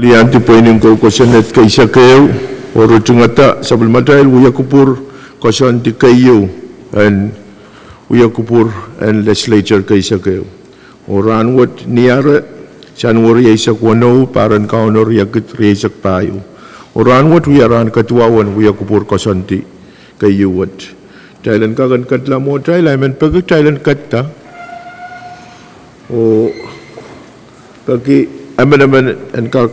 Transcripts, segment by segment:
Lianti Pwuhng ko kosanet kay Sakayo oro tungata sabul madail uya kupur kosan di kayo and uya kupur and legislature kay Sakayo oran wat niara January isak wano paran kaunor yakit reisak payo oran wat uyaran katuawan uya kupur kosan di kayo wat Thailand kagan katla mo Thailand men pag Thailand katta o kaki Aman and kak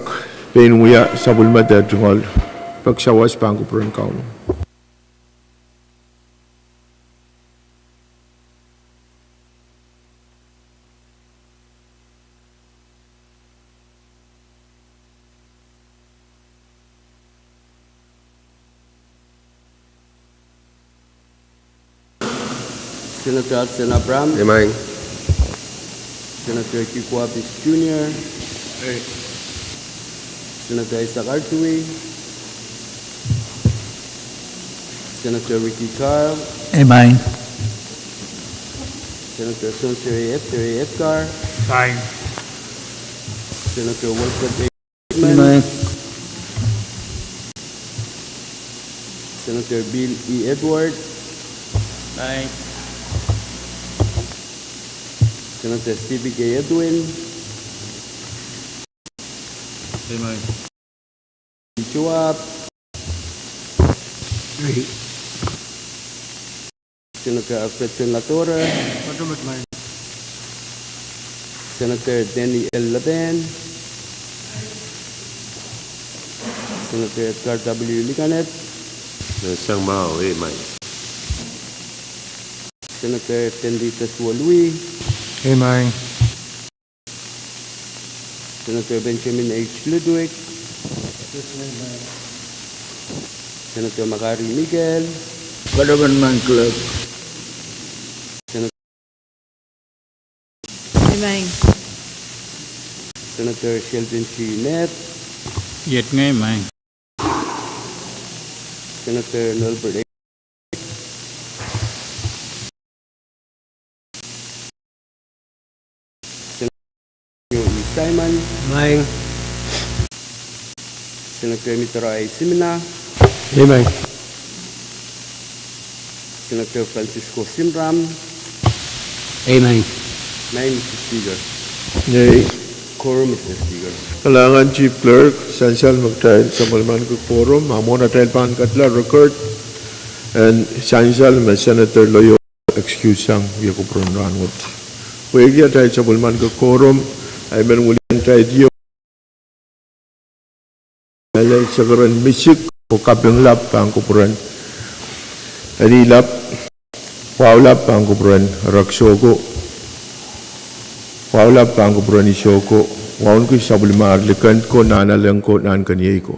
pain uya sabul mata tungal pagsawas pangko pran kaun. Senator Sen Abraham. Amen. Senator Kikwabis Jr. Senator Isaac Artui. Senator Ricky Carl. Amen. Senator Sonseri Edgar. Aye. Senator Wilfred A. Amen. Senator Bill E. Edward. Aye. Senator Stevie K. Edwin. Amen. Chuap. Senator Alfred Latora. Senator Danny L. Laban. Senator Edgar W. Licanet. Sang Mao, amen. Senator Tendi Tesua Louis. Amen. Senator Benjamin H. Ludwig. Senator Makari Miguel. Government Club. Amen. Senator Sheldon C. Net. Yet ngay man. Senator Nolbert A. Senator E. Simon. Amen. Senator Mitara A. Simina. Amen. Senator Francisco Simram. Amen. 9, Mr. Speaker. Yay. Quorum, Mr. Speaker. Kalangan Chief Clerk Sansal magtail sa malman ko quorum amona tail pan katla record and Sansal may Senator Loyo excuse sang uya ko pran ranwat. Pwede tayo sa malman ko quorum ay menulian tayo diyo alay sa karan misik o kapyung lap pang kupran ani lap lap pang kupran raksoko lap pang kupran isoko waun ko sabul maarlikan ko nanalang ko nan kaniyay ko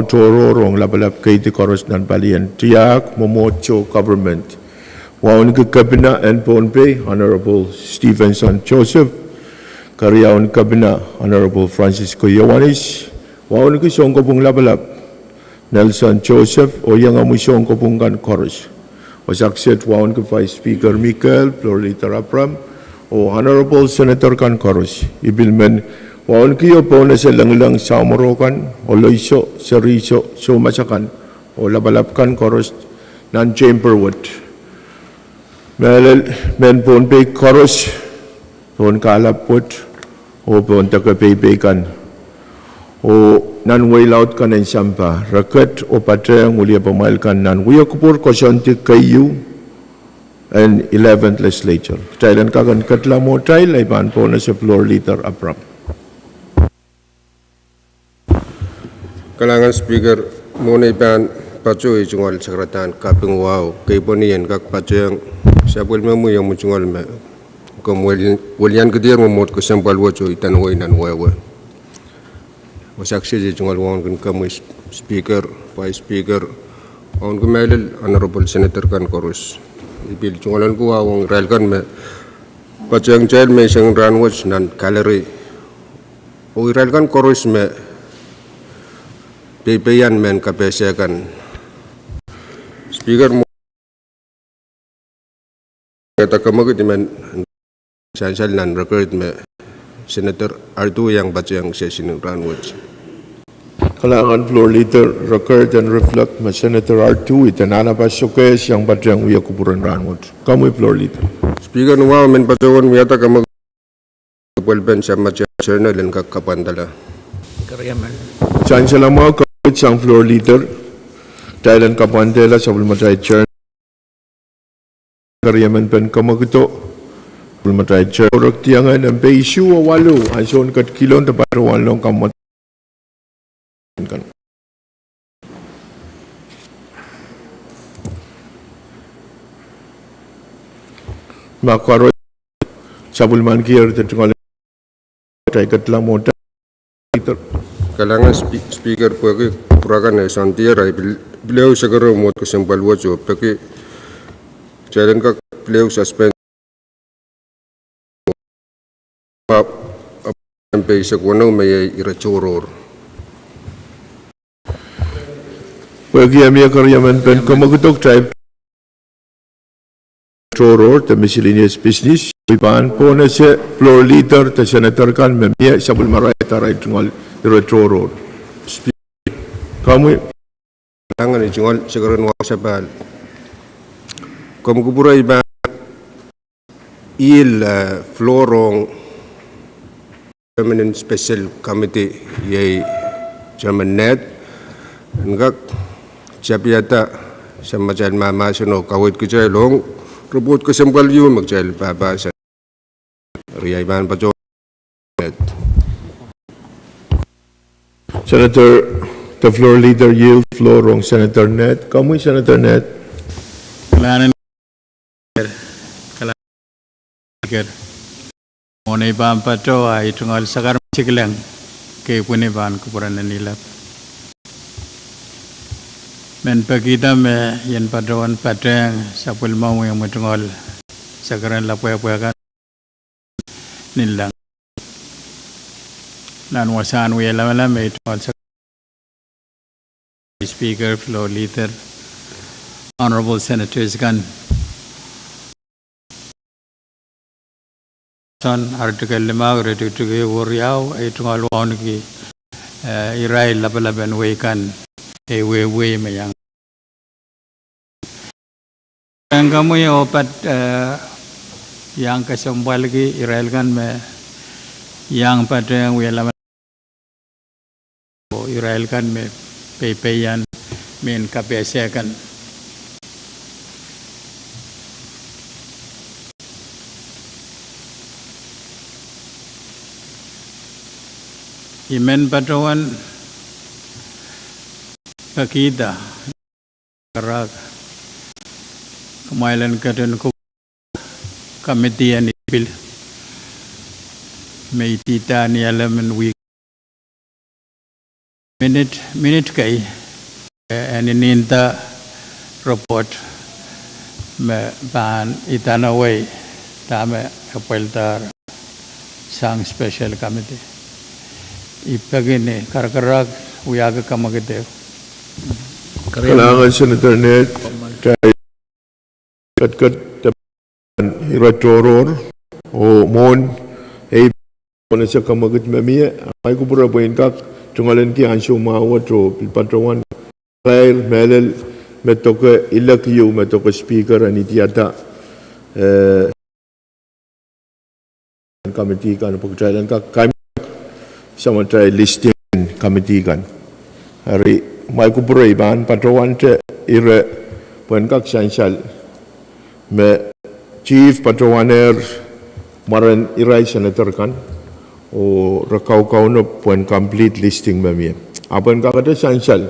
toro rong labalap kay ti koros nan balian tiyak momocho government waun ko kabina and Pohnpei Honorable Stevenson Joseph Karyaon Kabina Honorable Francisco Yowanis waun ko siyong kopong labalap Nelson Joseph o yang amusyon kopong kan koros wasakset waun ko Vice Speaker Michael Florita Rapram o Honorable Senator kan koros ibilmen waun kiyo po na sa lang sa umorokan o loiso seriso so masakan o labalap kan koros nan chamberwood men Pohnpei koros pon kalapot o pon takapaypaykan o nan wailaut kan en sampa raket o patre ang ulia pamail kan nan uya kupur kosyonti kayu and 11th Legislature. Thailand kagan katla mo Thailand ay ban po na sa floor leader Abram. Kalangan Speaker, muna ipan pacoy jungal sakratan kaping wow kay ponian kak pacang sabul memu yang muncungal me kemudian kedir memot ke sampal waco itan wai nan wawa wasaksi je jungal wan kan kamu Speaker, Vice Speaker on kemelil Honorable Senator kan korus ibil jungalan ko awang rail kan me pacang jail me sang ranwatch nan gallery o rail kan korus me Pepeyan men KPC kan Speaker mo kata kamagit men sansal nan record me Senator R2 yang baca yang sesi ng Ranwich. Kailangan floor leader record and reflect ma Senator R2 itanana pa showcase yang batyang uya kuburan ranwot. Kamu floor leader. Speaker nuwa men patawan miyata ka mag pwelben sa matya journal and kakapandala. Kariaman. Chan sila mo kawit siyang floor leader dahil ang kapandela sa bulmatay chair. Kariaman pen kamagito bulmatay chair. Orak tiyangan ang beisyu o walo ason kat kilon taparuan long kamat. Makaro sabulman kier tetunggal tay katlang mo leader. Kailangan speaker po ako purakan na isang tira beliau segera umut kesempal wajo peki jalan kak beliau suspend sampai sekono may irachoror. Bagi kami karyaman pen kamagutok type Troror, the miscellaneous business. Ipan po na siya floor leader, the senator kan memia sabul maray taray tungal Troror. Kamu Kailangan ni jungal segera nuwa sa bal. Kumukubura iba florong permanent special committee yay German net ngak siapiyata sa majal mama suno kawit ko jay long robot ko sembal yu magjal baba sa riyaiban pa jo net. Senator, the floor leader yield floor wrong Senator Net. Kamu Senator Net. Kailangan Monay ba ang pato ay tungal sa karmasikilang kay puniban kupuran na nilap. Men pagkita me yan patawan pateng sa pulmang yang matungol sa karan lapuya-puya kan nilang. Nanwasan uya lamala may tungol sa Speaker, floor leader, honorable senators kan artikel 5 retu tuge woriau ay tungal wan ki irai labalaban we kan we mayang ang kamu ya opat yang kesembal ki irai kan me yang pada yang we laban irai kan me pepeyan men KPSA kan Imen patawan pakita karak kemailan katan ko komitian ipil may tita ni alaman week minute kay aninta report me ban itanaway tama apeltar sang special committee ipagini karakarak uyaga kamagite Kailangan Senator Net kay kat irachoror o mon ay na siya kamagat mamia ay kubura po kak tungalan ki ansyo mawat o pilpatrawan Claire Melel metoke ilakyu metoke speaker anitiyata committee kan pagkailan kak sama try listing committee kan hari mai kubura iban patrawan te ire puen kak sansal me chief patrawaner maran irai senator kan o rakau no puen complete listing mami apan kak ada sansal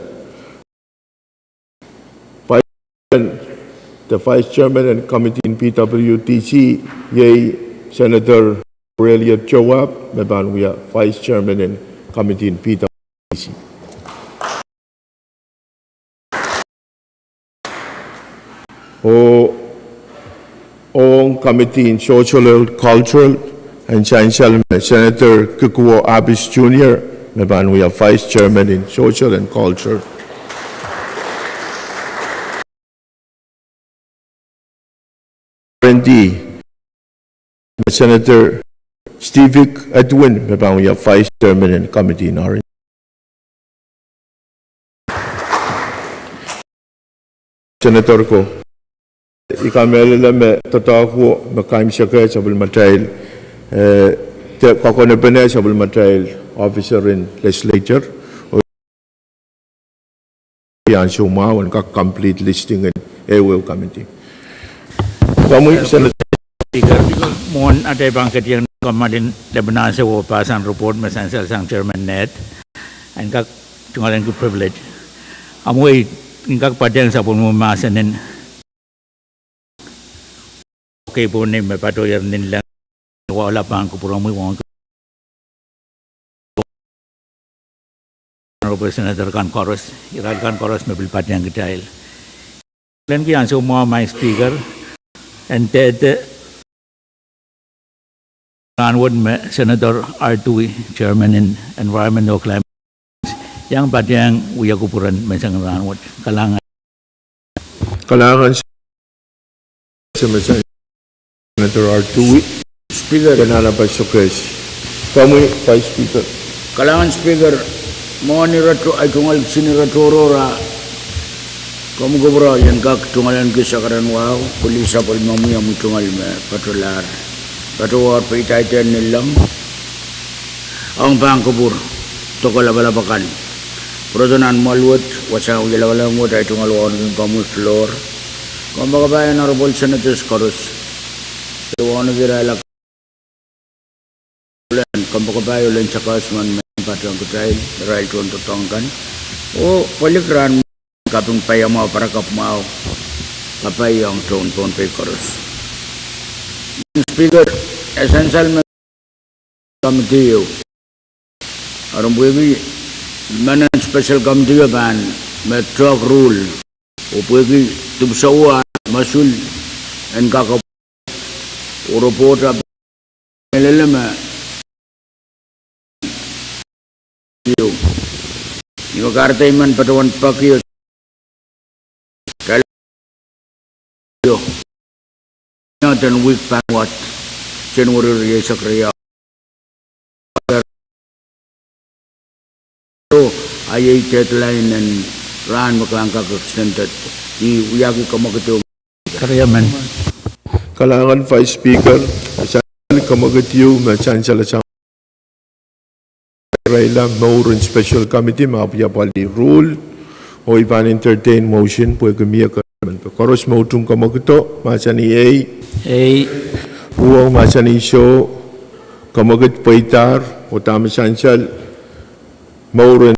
the vice chairman and committee in PWTC yay Senator Aurelia Chowap, we are vice chairman and committee in PWTC. On committee in social, cultural, and social, Senator Kukuo Abis Jr., we are vice chairman in social and culture. R&D, Senator Steve Edwin memang ya Vice Chairman and Committee in Orange. Senator ko ikamela me tataku makaim syaka sabul matail te kokone pene sabul matail officer in Legislature yang semua ka complete listing in AWO committee. Kamu Senator mohon ada bangkit yang kemarin lebanon sewa pasan report mesansel sang chairman net and kak tungalan ku privilege amoi kak padang sabun memasanen okay pun ni mepato yang nilang wala pang ku pura mui wong Senator kan koros iralkan koros mobil padang kecil dan ki yang semua my speaker and Ranwood Senator R2 Chairman in Environmental Climate yang padang uya kupuran mesang Ranwood kalangan Senator R2 Speaker kenala pa sukes kamu Vice Speaker kalangan Speaker mohon nirato ay tungal siniratoro ra kamu gobra yang kak tungalan kisakaran wow kulisa pal mamu yang tungal me patular Kadkadaur peritaitan nilang ang pangkubur toko labalabakan prodonan maluot wasang ugilawala mo dahil tungalawon ng kamu floor kung makabayan honorable senators koros tuwan nagiralak kung makabayo lang sa kasman may patang kutay rahil tuwan tutangkan o palikran kapung payamaw para kapmaw kapayang tuwan Pohnpei koros Speaker, essential committee orang boleh mana special committee ban metro rule boleh tu semua masul dan kakak report apa melelema ini Entertaiment patuan pakai dan week panwat January sakriya ayay deadline and ran makangka extended di uyagi kamagito karyaman kalangan Vice Speaker kamagitiyo machansala chang Raila Maureen Special Committee mapya pali rule o iban entertain motion po kamiya koros mautung kamagito machani Pwuhng machani show kamagit paitar o tamasansal Maureen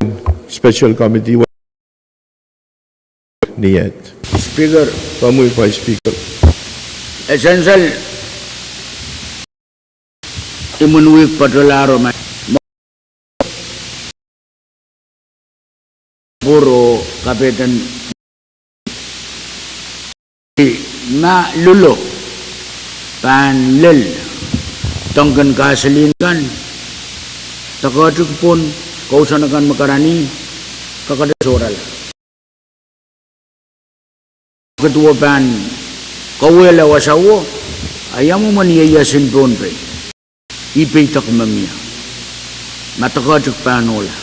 Special Committee niyat Speaker kamu Vice Speaker essential imunwik patularo man puro kapitan na lulo panlil tongkan kasalinkan takatuk pun kausanakan makarani kakadasoral ketua pan kawela wasawo ayamu maniyayasin Pohnpei ipay takmamia matakatuk panola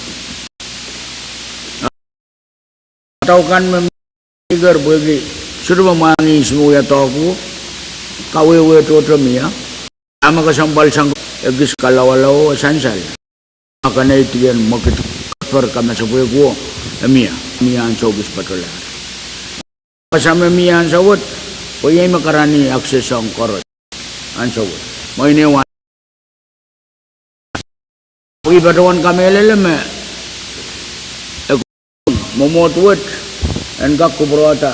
taukan memigar bagi sudah memangi semua tahu kawe totemia ama kasambal sang egis kalawalaw sansal makana itian makit per kama sabuy ko mia ang sogis patular kasama mia ang sawot oyay makarani akses ang korot ang sawot mo iniwan pagibatuan kami leleme momotwet and kakubrota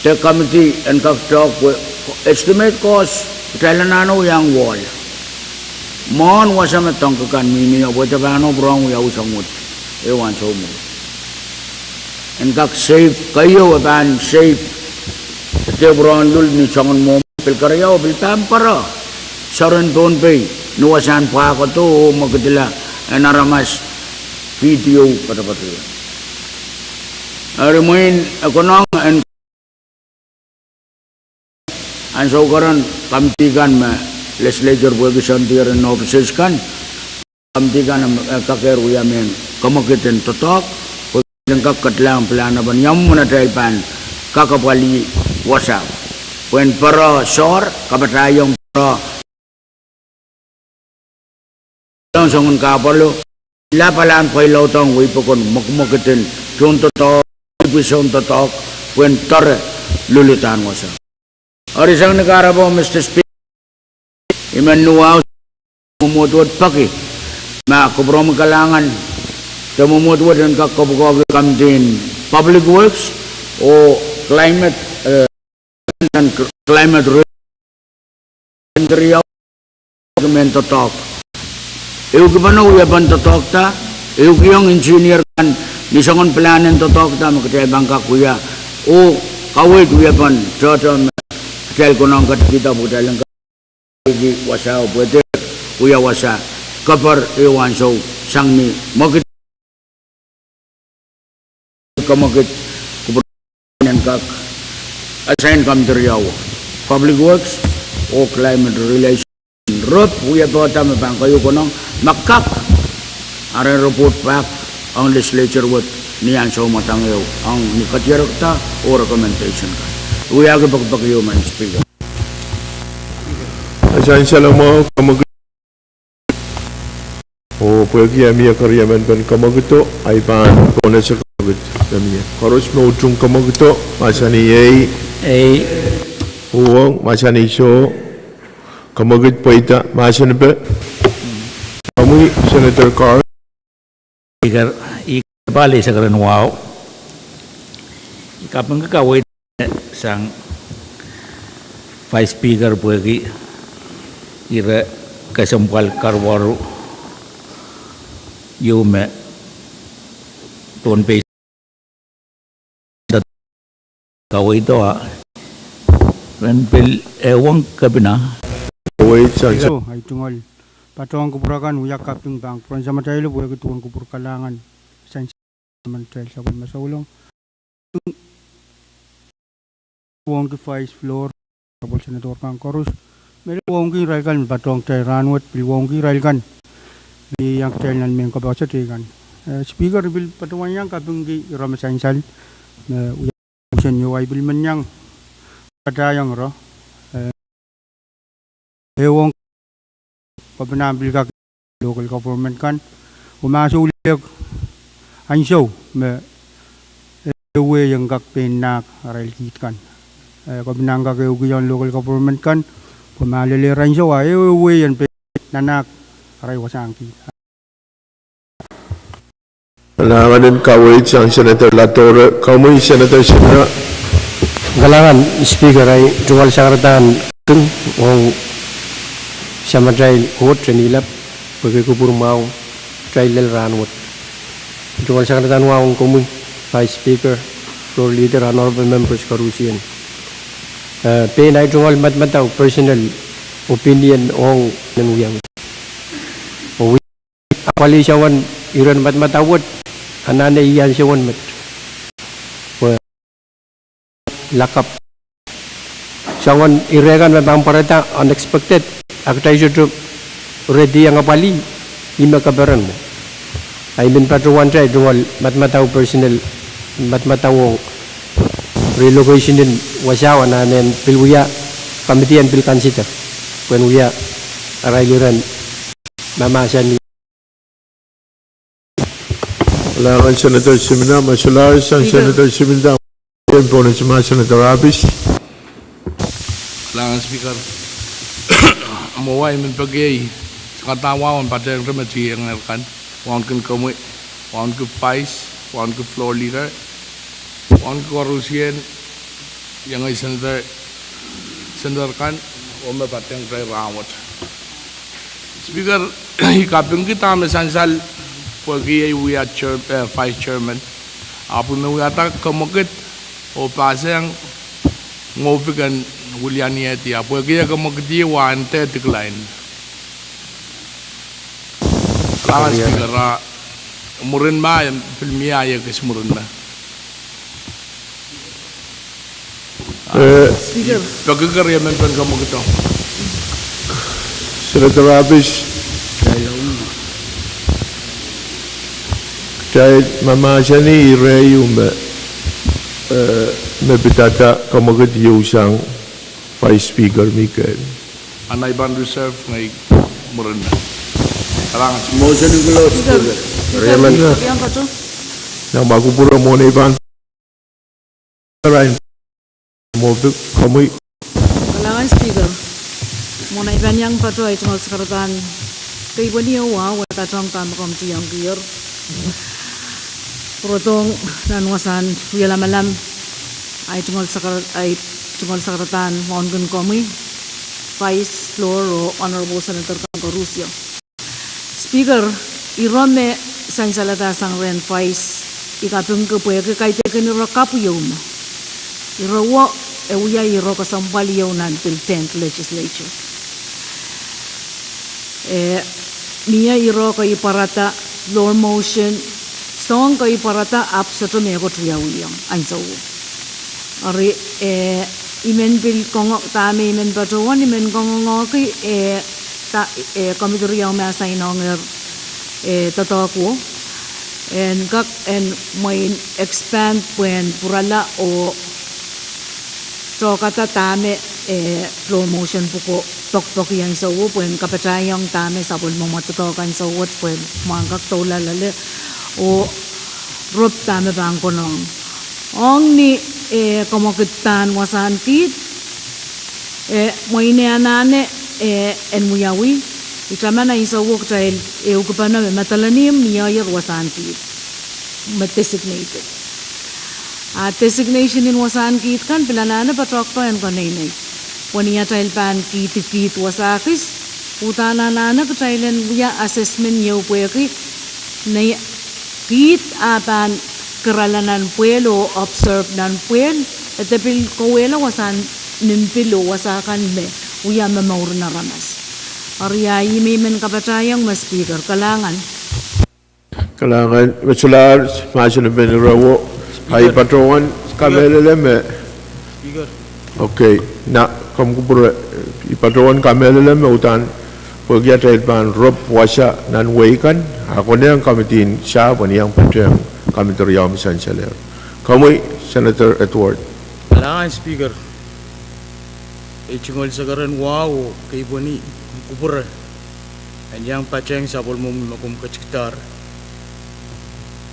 the committee and talk estimate cost Thailandano yang wall mon wasama tongkakan mini abota bano brong ya usamut ewan somo and kak safe kayo ban safe te brong lul ni changon mo pil karyaw bil tampara saran Pohnpei nuwasan pa ko to magdila naramas video pada Arimuin ekonom and saukaran kamtikan me legislature position there in offices kan kamti kan kaker uya men kamakiten totok dan kakatlang pelana ban yang mana pan kakapali wasa when para sor kabatayong para langsung kapalo lapalan pay lotong wi pokon makmakitin contoh totok episode totok when tor lulutan wasa arisang negara po Mr. Speaker imanuaw mumutwad paki makubro magalangan mumutwad ang kakabugawag kamdin public works o climate and climate related argument totok eu gimana uyapan totok ta eu yung engineer kan nisangon planen totok ta makatay bangka kuya o kawit uyapan jodoh kel kunang kat kita budalang di wasa buat uya wasa kapar ewan so sangni magit kamakit kubernan kak assign kam teriaw public works o climate relation rot uya bota mabang kayo kunang makak are report back ang legislature what niyan so matangyaw ang nikatyarakta o recommendation ka uya ga pagpakayo man speaker. Asan salam mo kamag o pwede kami karyaman pan kamagto ay pan kona sa kamag kami karos mo utung kamagto masani ay Pwuhng masani so kamagit pa ita masani pa kami Senator Carr ikabali sa karan wow ikapang kakawit sang Vice Speaker pwede ira kasampal karwaru yume Pohnpei kawai to ren pel ewang kabina wait sansa ay tungol patong kupurakan uyak kaping bang pron sama tayo buya ketuan kupur kalangan sansa mantel sa kun masaulong Pwuhng ke vice floor kapol senator kang korus mere Pwuhng ki raikan patong tay ranwat Pwuhng ki raikan di yang channel men ko ba sa tigan speaker bil patuan yang kaping gi ramasansal uyan yo ay bil manyang patayang ro Pwuhng pabnabil ka local government kan umasulik anso me ewe yang kak penak rail kit kan pabnang ka yung local government kan pumaliliran siya wa ewe yan pe nanak aray wasangki Alangan kawit sang Senator Latorre kami Senator Sinra galangan speaker ay jual sakaratan kung sama trail hot renilap bagi kupur mau trail ranwat jual sakaratan waong kami Vice Speaker floor leader honorable members karusian pe na jual matmataw personal opinion ong nanuyang o apali siyawan iran matmatawat anane iyan siyawan mat lakap siyawan iregan mabang parata unexpected akta isu ready yang apali ima kabaran mo I mean patruan try jual matmataw personal matmatawong relocation din wasawa na nen pilwiya committee and bill consider when we are arayuran mamasan Alangan Senator Simina masalah sang Senator Simina yang bonus sama Senator Abis Alangan Speaker mawai min pagay katawawan pada yang remedi yang akan wan kami wan ke vice wan ke floor leader wan ke korusian yang ay senderkan ome pateng try rawat Speaker ikapin kita mesansal pagi we are vice chairman apun nuyata kemakit o pasang ngopikan Wuliani ati pagi kemakit dia wante decline Alangan Speaker umurin ba yung filmiya yung kisumurin na Speaker pagkakaryaman pa ka mo ito Senator Rabish, dahil mama ni Rayu me bitata kamagat yung Vice Speaker Mikael. Anay ban reserve ngay muranda. Kalangan. Motion to close, Speaker. Raymond. Yang pacu. Yang baku pura mo na iban. Rain. Mo kami Kalangan Speaker. Muna iban yang pacu ay tunggal sekarang kay bani wa wata trong tam komiti yang kier. Protong nanwasan wala malam ay tunggal sekarang mohon kami Vice Floor o Honorable Senator KAPWARESOU. Speaker, irome sansalata sang ren Vice ikapung ke Pwuhng kay tekin iro kapuyom. Iro wo uya iro kasampaliyaw nan till 10th Legislature. Mia iro kay parata floor motion song kay parata up sa tumeko triyawiyang ansawo. Ari imen bil kong tami imen batuan imen kong ngoki komite yang masa inonger totoko and may expand puen purala o kata tame floor motion puko tok yang sawo puen kapatayang tame sabol mo matutokan sawot puen mangkak tola lale o rup tame bang konong ong ni komokitan wasan kit moine anane en muyawi itamana isawok trail ukupana matalanim niya wasan kit designated designation in wasan kit kan pilanana patrokto en kanay waniya trail pan kit wasakis utana nana trailen buya assessment niya upweki na kit apan keralanan puelo observe nan puel etepil kowela wasan nimpilo wasakan me uya mamaur na ramas arya men kapatayang mas Speaker kalangan masular masin benerawo ay patrón kameleleme Speaker. okay na kamkupura ipatrón kameleleme utan pagya ban rob wasa nan weikan ako na ang kamitin siya waniyang patrón Komite yang misalnya kami Senator Edward. Kalangan Speaker. Icingol sagaran wow kay boni kupur. Anyang paceng sabol mo makum kaciktar.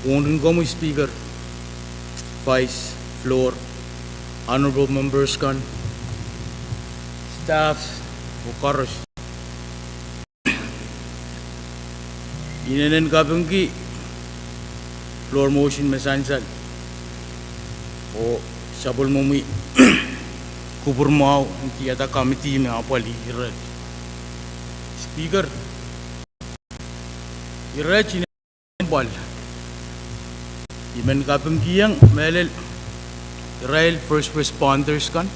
Undin kami Speaker. Vice Floor Honorable Members kan staff bukaros. Inanen kabengki floor motion mesansal o sabol mumi kubur mau tiada committee me apali irat Speaker irat ini bal imen kapung kiyang melel Israel first responders kan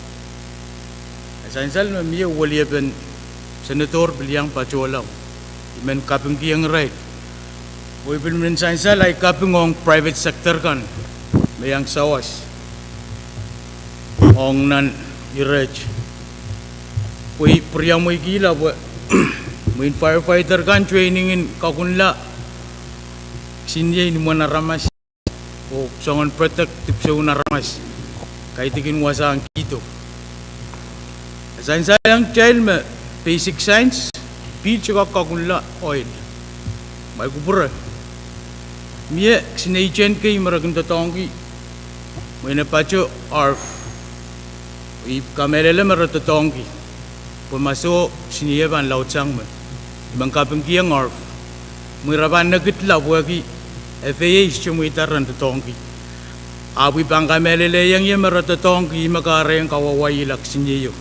mesansal me waliaben senator bilyang pacolaw imen kapung kiyang right Boy bilmin sa like kapingong private sector kan mayang sawas ong nan irech boy priyang mo'y gila boy mo'y firefighter kan training in kakunla sinye ni mo naramas o songon protective sa naramas kahit ikin wasa ang kito sa yung child me basic science beach kakunla oil may kupura Mie sinaichen kay maragun tatongi. May napacho arf. I kamerele maratatongi. Pumaso siniyeban lautsang me. Ibang kapeng kiyang arf. May raban nagitla wagi. FAA chumuitaran tatongi. Awi bang kamerele yang ye maratatongi makareng kawawayilak siniyo.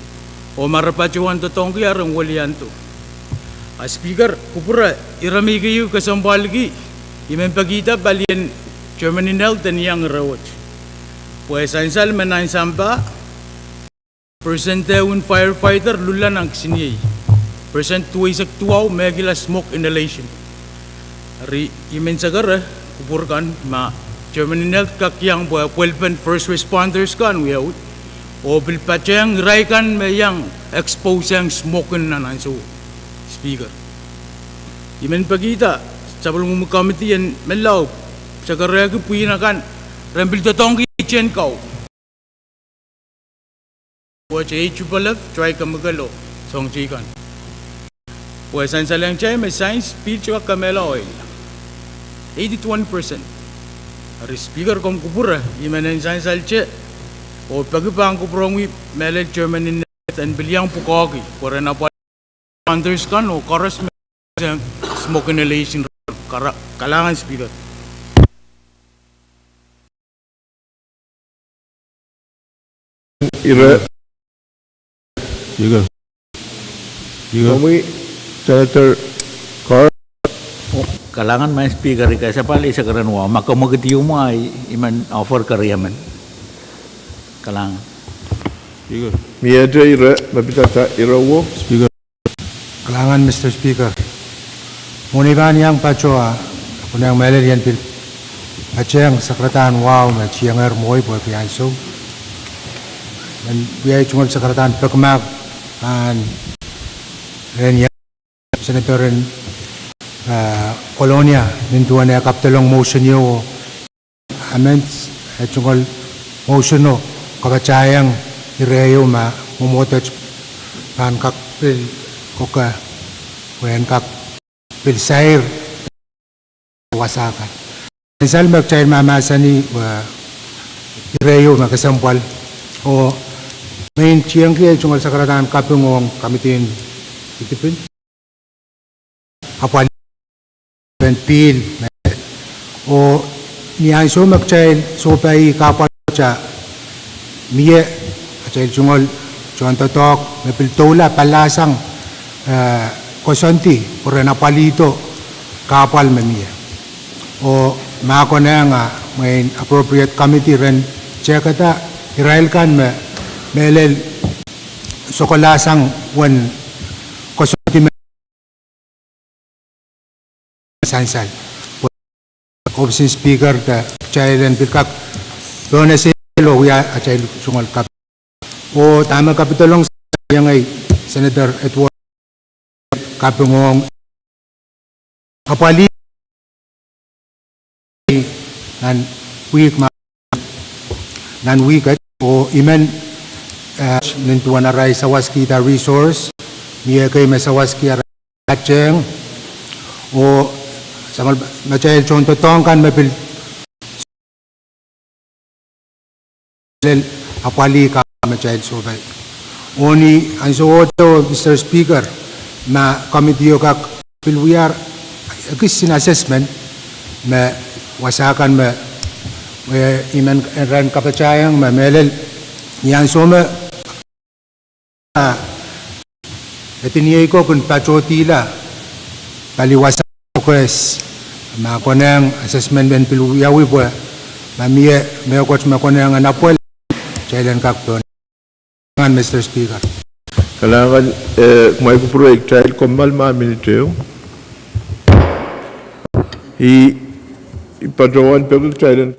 O marapachuan tatongi arang walianto. Speaker kupura irami kayo kasambalgi. Imen pagita balian Chairman Health dan yang rawat. Pues ansal menain sampa percent firefighter lulan ang siniyay. Percent tuwaisak tuwaw megila smoke inhalation. Ari imen sagara kupurkan ma Chairman Health kakyang po pwelpen first responders kan wiyaw. O bilpatyang ray kan mayang expose ang smoke na nanso. Speaker. Imen pagita sa bulong committee yan melaw sa karya ko puinakan rambil totong kitchen kau. Watch HUPLF try kamagalo song chikan. Pues ang salang chay may science speech wa kamela oil. 80-20%. Ari speaker kom kupura imen ang science alche o pagipang kuprongwi mele chairman in and bilyang pukogi for an appointment others kan o chorus smoke inhalation kalangan speaker. Ira. Juga. Kami Senator Carr. Kalangan may speaker ka sa pali sa karanwa makamagatiyo mo ay iman offer kariyaman. Kalangan. Juga. Miada ira mabitata ira wo speaker. Kalangan Mr. Speaker. Muniban yang pacoa kunang melel yan pil aceng sekretan wow ma ciangar moy boy pianso. Dan biaya cuma sekretan pekmak an ren ya senatoren Colonia nintuan ya kaptelong motion yo amends cuma motion no kabacayang ireyo ma mumotoch pan kak pil koka wen kak pil sair wasakan misal magcair mamasani wa ireyo makasampal o main chiang kaya cuma sakaratan Pwuhng kamitin itipin apal ben pil o niyan so magcair so pai kapal cha miye acay cungol contoh tok mepil tola palasang kosonti pura napalito kapal memiye o mako na nga may appropriate committee ren cekata Israel kan melel sokolasang wan kosonti sansal option speaker ta chairen pilkak dona selo ya acay sungal kap o tama kapitolong yang ay Senator Edward Pwuhng apali nan week nan week o imen nintuan aray sawaski ta resource miya kay masawaski aray aceng o samal macay contoh tong kan mapil apali ka macay sobay oni ang suoto Mr. Speaker na committee kak pilwiar kisin assessment ma wasakan ma iman ran kapacayang ma melel yan soma etiniye ko kun pachotila paliwasan request ma konang assessment ben pilwiawi po mamiye me coach ma konang anapol chailan kakton Mr. Speaker. Kalangan may project trial komal minute ipadrawan public trial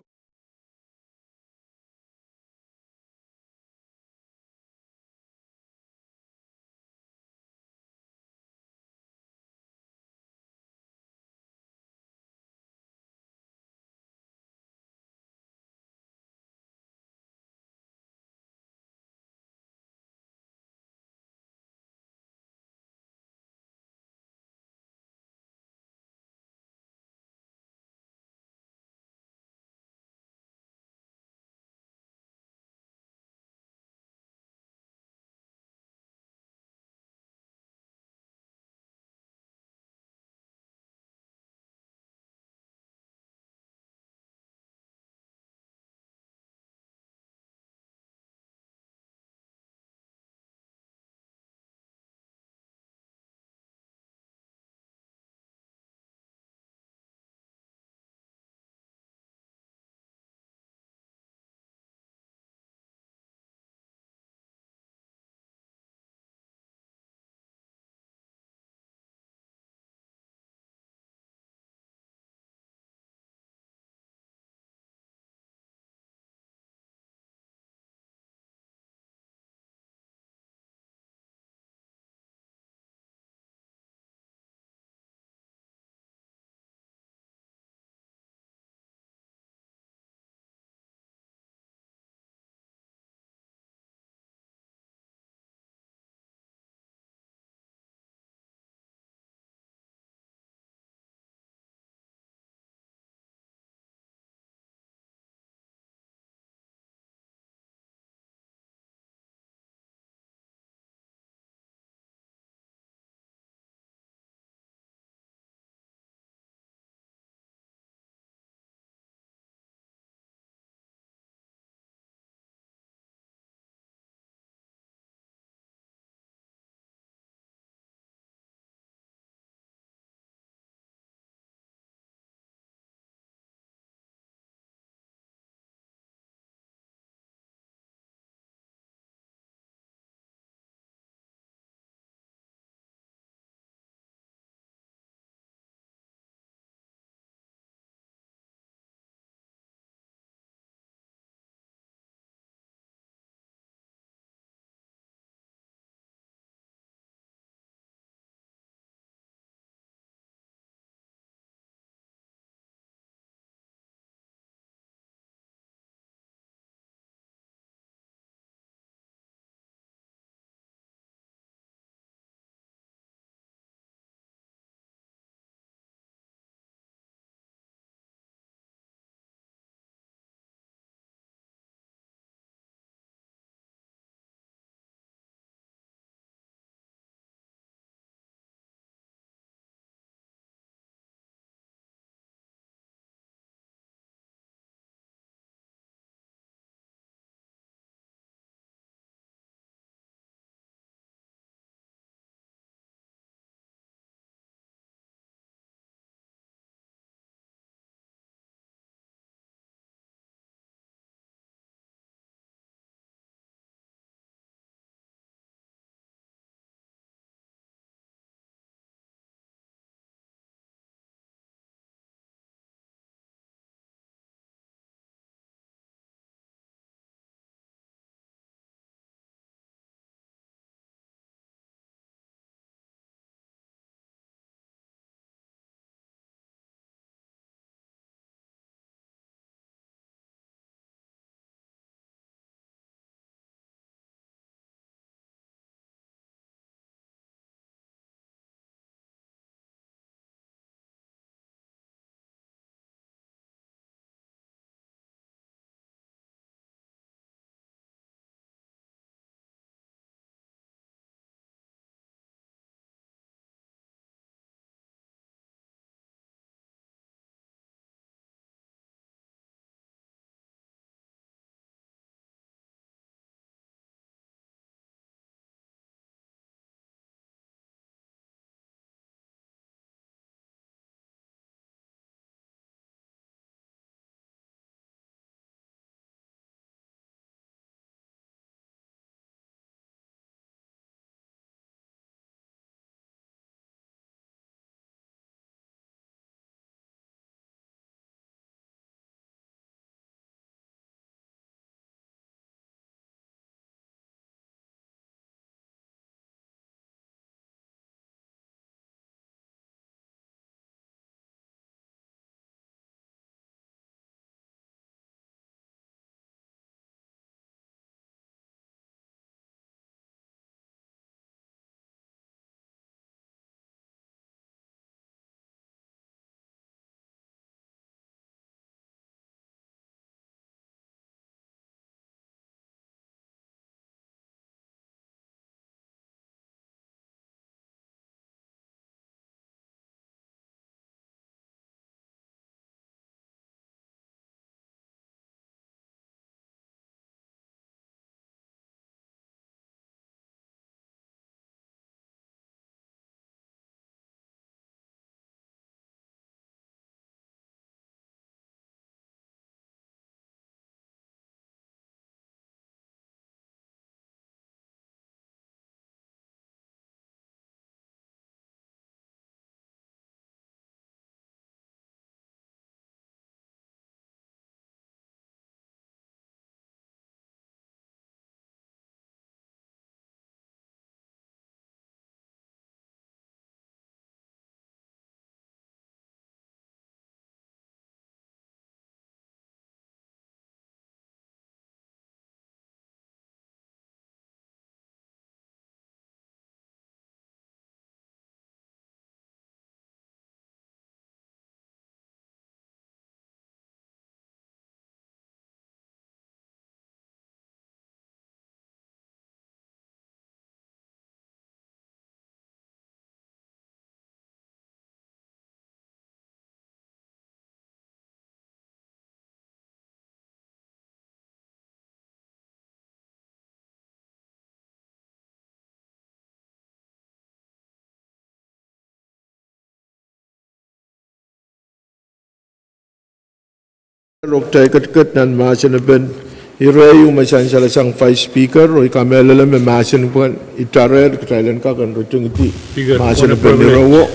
Roktay kat nan masin ben irayu masan salah sang vice speaker roi kamela le masin pun itarer Thailand ka kan rutung iti masin ben irawo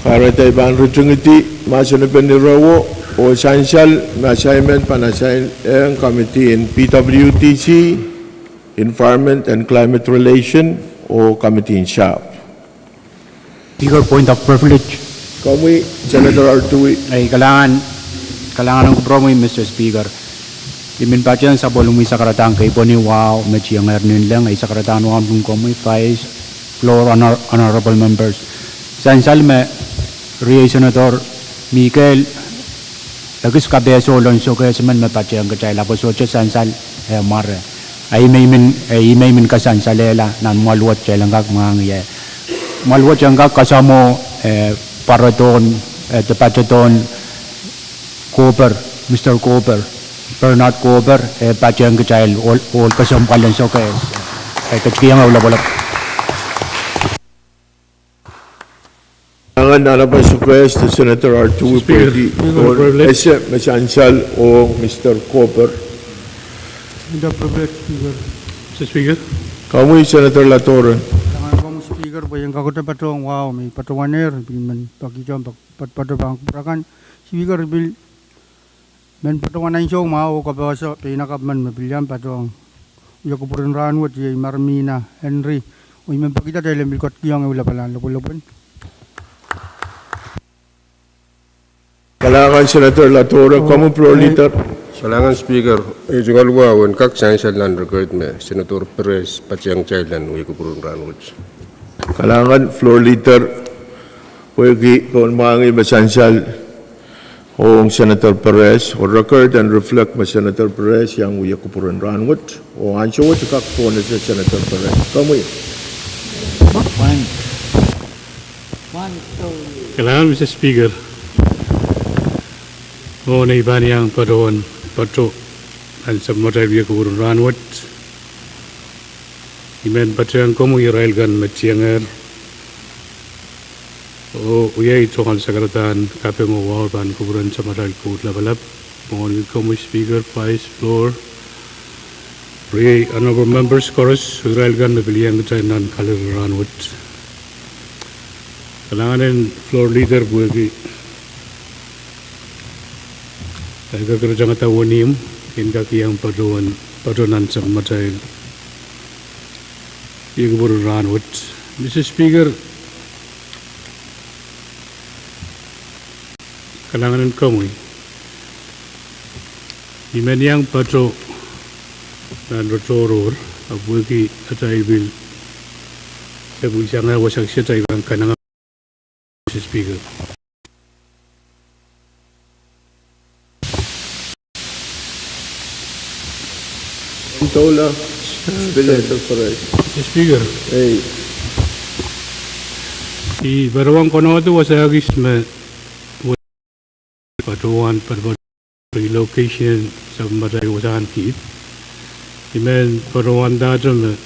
karatai ban rutung iti masin ben irawo o sansal assignment panasain ang committee in PWTC, Environment and Climate Relation o committee in SHAP. Speaker, point of privilege. Kami Senator Artui. Ay kalangan ng promo Mr. Speaker. Imin pa dyan sa bolumi sa karatang kay Bonnie Wow, Mechiang Ernin lang ay sa karatang ng ambong komoy, Vice, floor honorable members. Sansal me, Ria Senator Miguel, Lagis kabeso lonso kaya semen me pa dyan kacay lapos ocho sansal mare. Ay may min kasansalela nan maluwat siya lang kag mga ngiye. Maluwat siya kag kasamo paraton, tepachaton, Cooper, Mr. Cooper, Bernard Cooper, Pachang Child, all kasam kalan so kaya kaya nga wala. Ang nalabas request to Senator Artui Pwuhng or SM Masansal o Mr. Cooper. The privilege, Speaker. Mr. Speaker. Kamu Senator Latoren. Kamu Speaker, po yung kakota patong, wow, may patuwaner, bilman pakijam, patpatubang perakan, Speaker, bil, men patuwanan siya, mao, kabasa, pinakaman, mabilyam, patong, uya ko po rin ranwat, yung Marmina, Henry, uy, men pakita dahil milkot kiyang wala pala, lupon. Kalangan Senator Latoren, kamu floor leader. Kalangan Speaker, jungal wawan kak sansal lan record me Senator Perez Pachang Chailan wi ko purun ranwich. Kalangan floor leader Pwuhng kon mangi Masansal o Senator Perez o record and reflect ma Senator Perez yang uya ko purun ranwit o ansyo wo kak po na sa Senator Perez. Kamu Kailangan, Mr. Speaker, o na iba niyang patuon, patu, ang sa matay biya kuburun ranwat, imen patuyang komu Israel gan matiyang o uyay ito kan sakaratan kapeng uwal ban kuburun sa matay kubut labalap, mga komu Speaker, Vice, Floor, honorable members, chorus, Israel gan mabiliyang tayo nan kalir ranwat. Kailangan floor leader Pwuhng ay kakarajang atawanim kiyang padunan sa matay yung ranwat. Mr. Speaker, kailangan kamoy imenyang padu nan rotoror Pwuhng atay bil sa buisang wasak siya tayo ang kanang Mr. Speaker. Tola Senator Perez. Mr. Speaker, Hey, i barawang kono tu wasagis me patuan per relocation sa matay wasahan kit. Imen barawang data me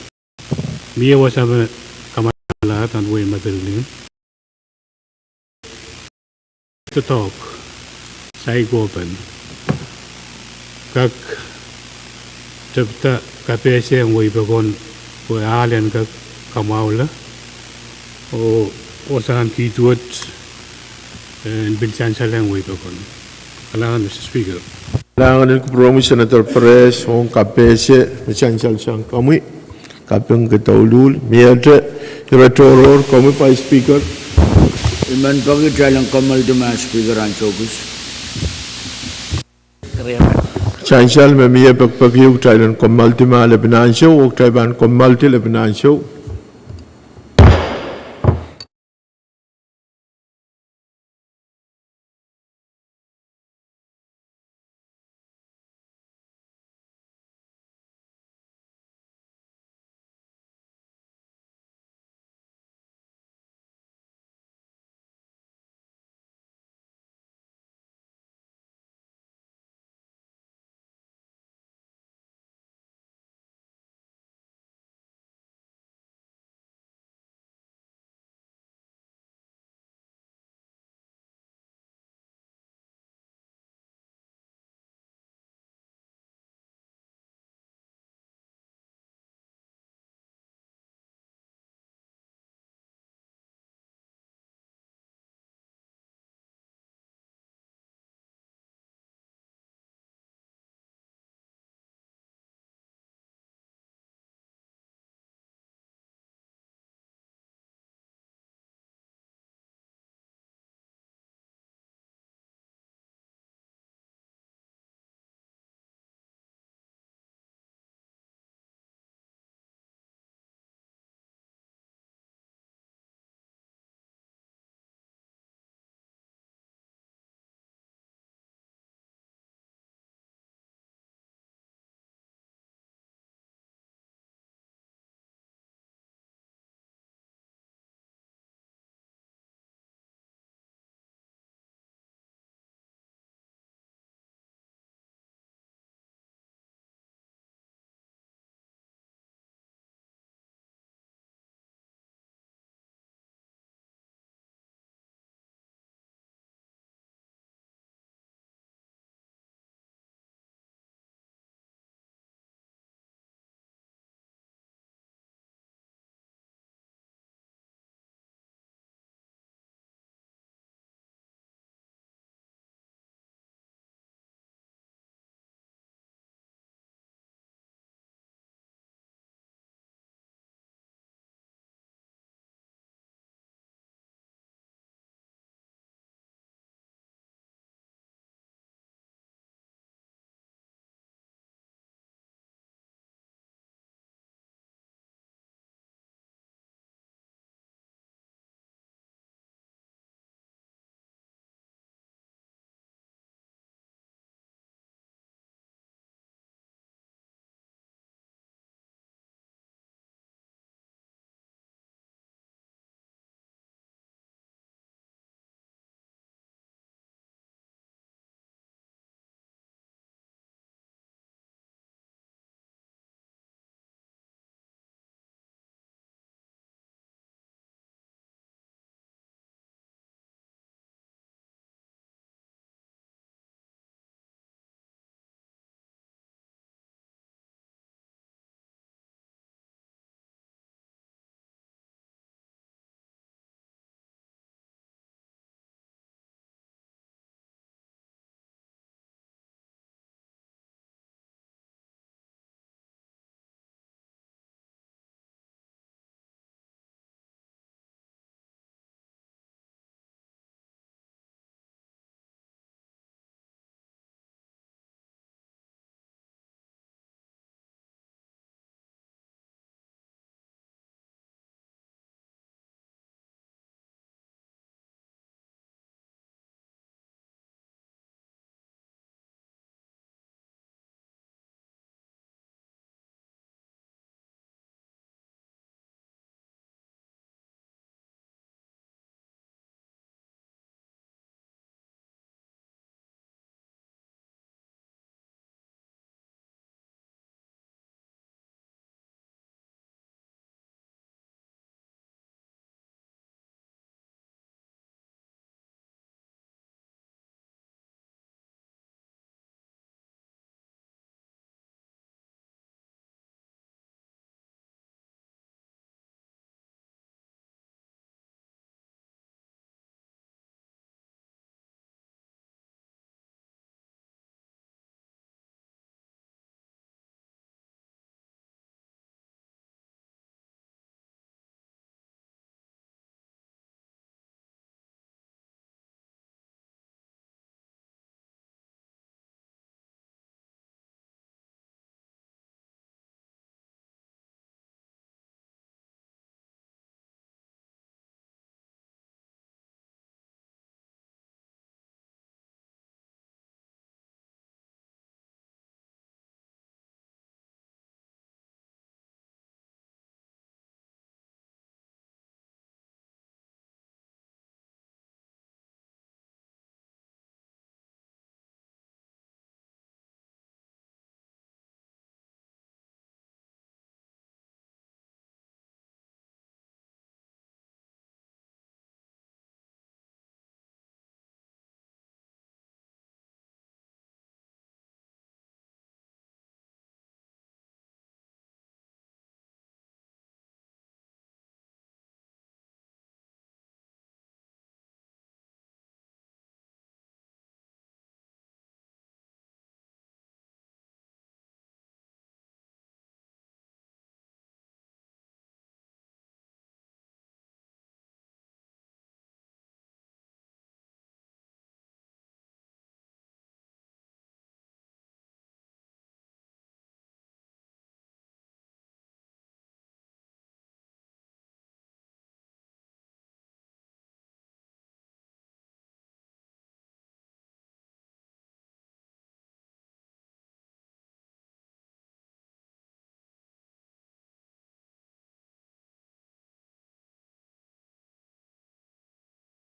miya wasame kamala tan way madalin. To talk, say open. Kak Jabta KPSC ang way bagon o ahalian kak kamawla o wasahan kituot and bilsan sa lang way bagon. Kailangan, Mr. Speaker. kailangan din ko promise Senator Perez o KPSC Masansal siyang kami kapeng ketaulul miyadre Director kami Vice Speaker. Iman pakita lang kamal dumaan Speaker ang chokus. Sansal me miya pagpagyug tayo ng komalti ma lebinansyo o tayo ban komalti lebinansyo.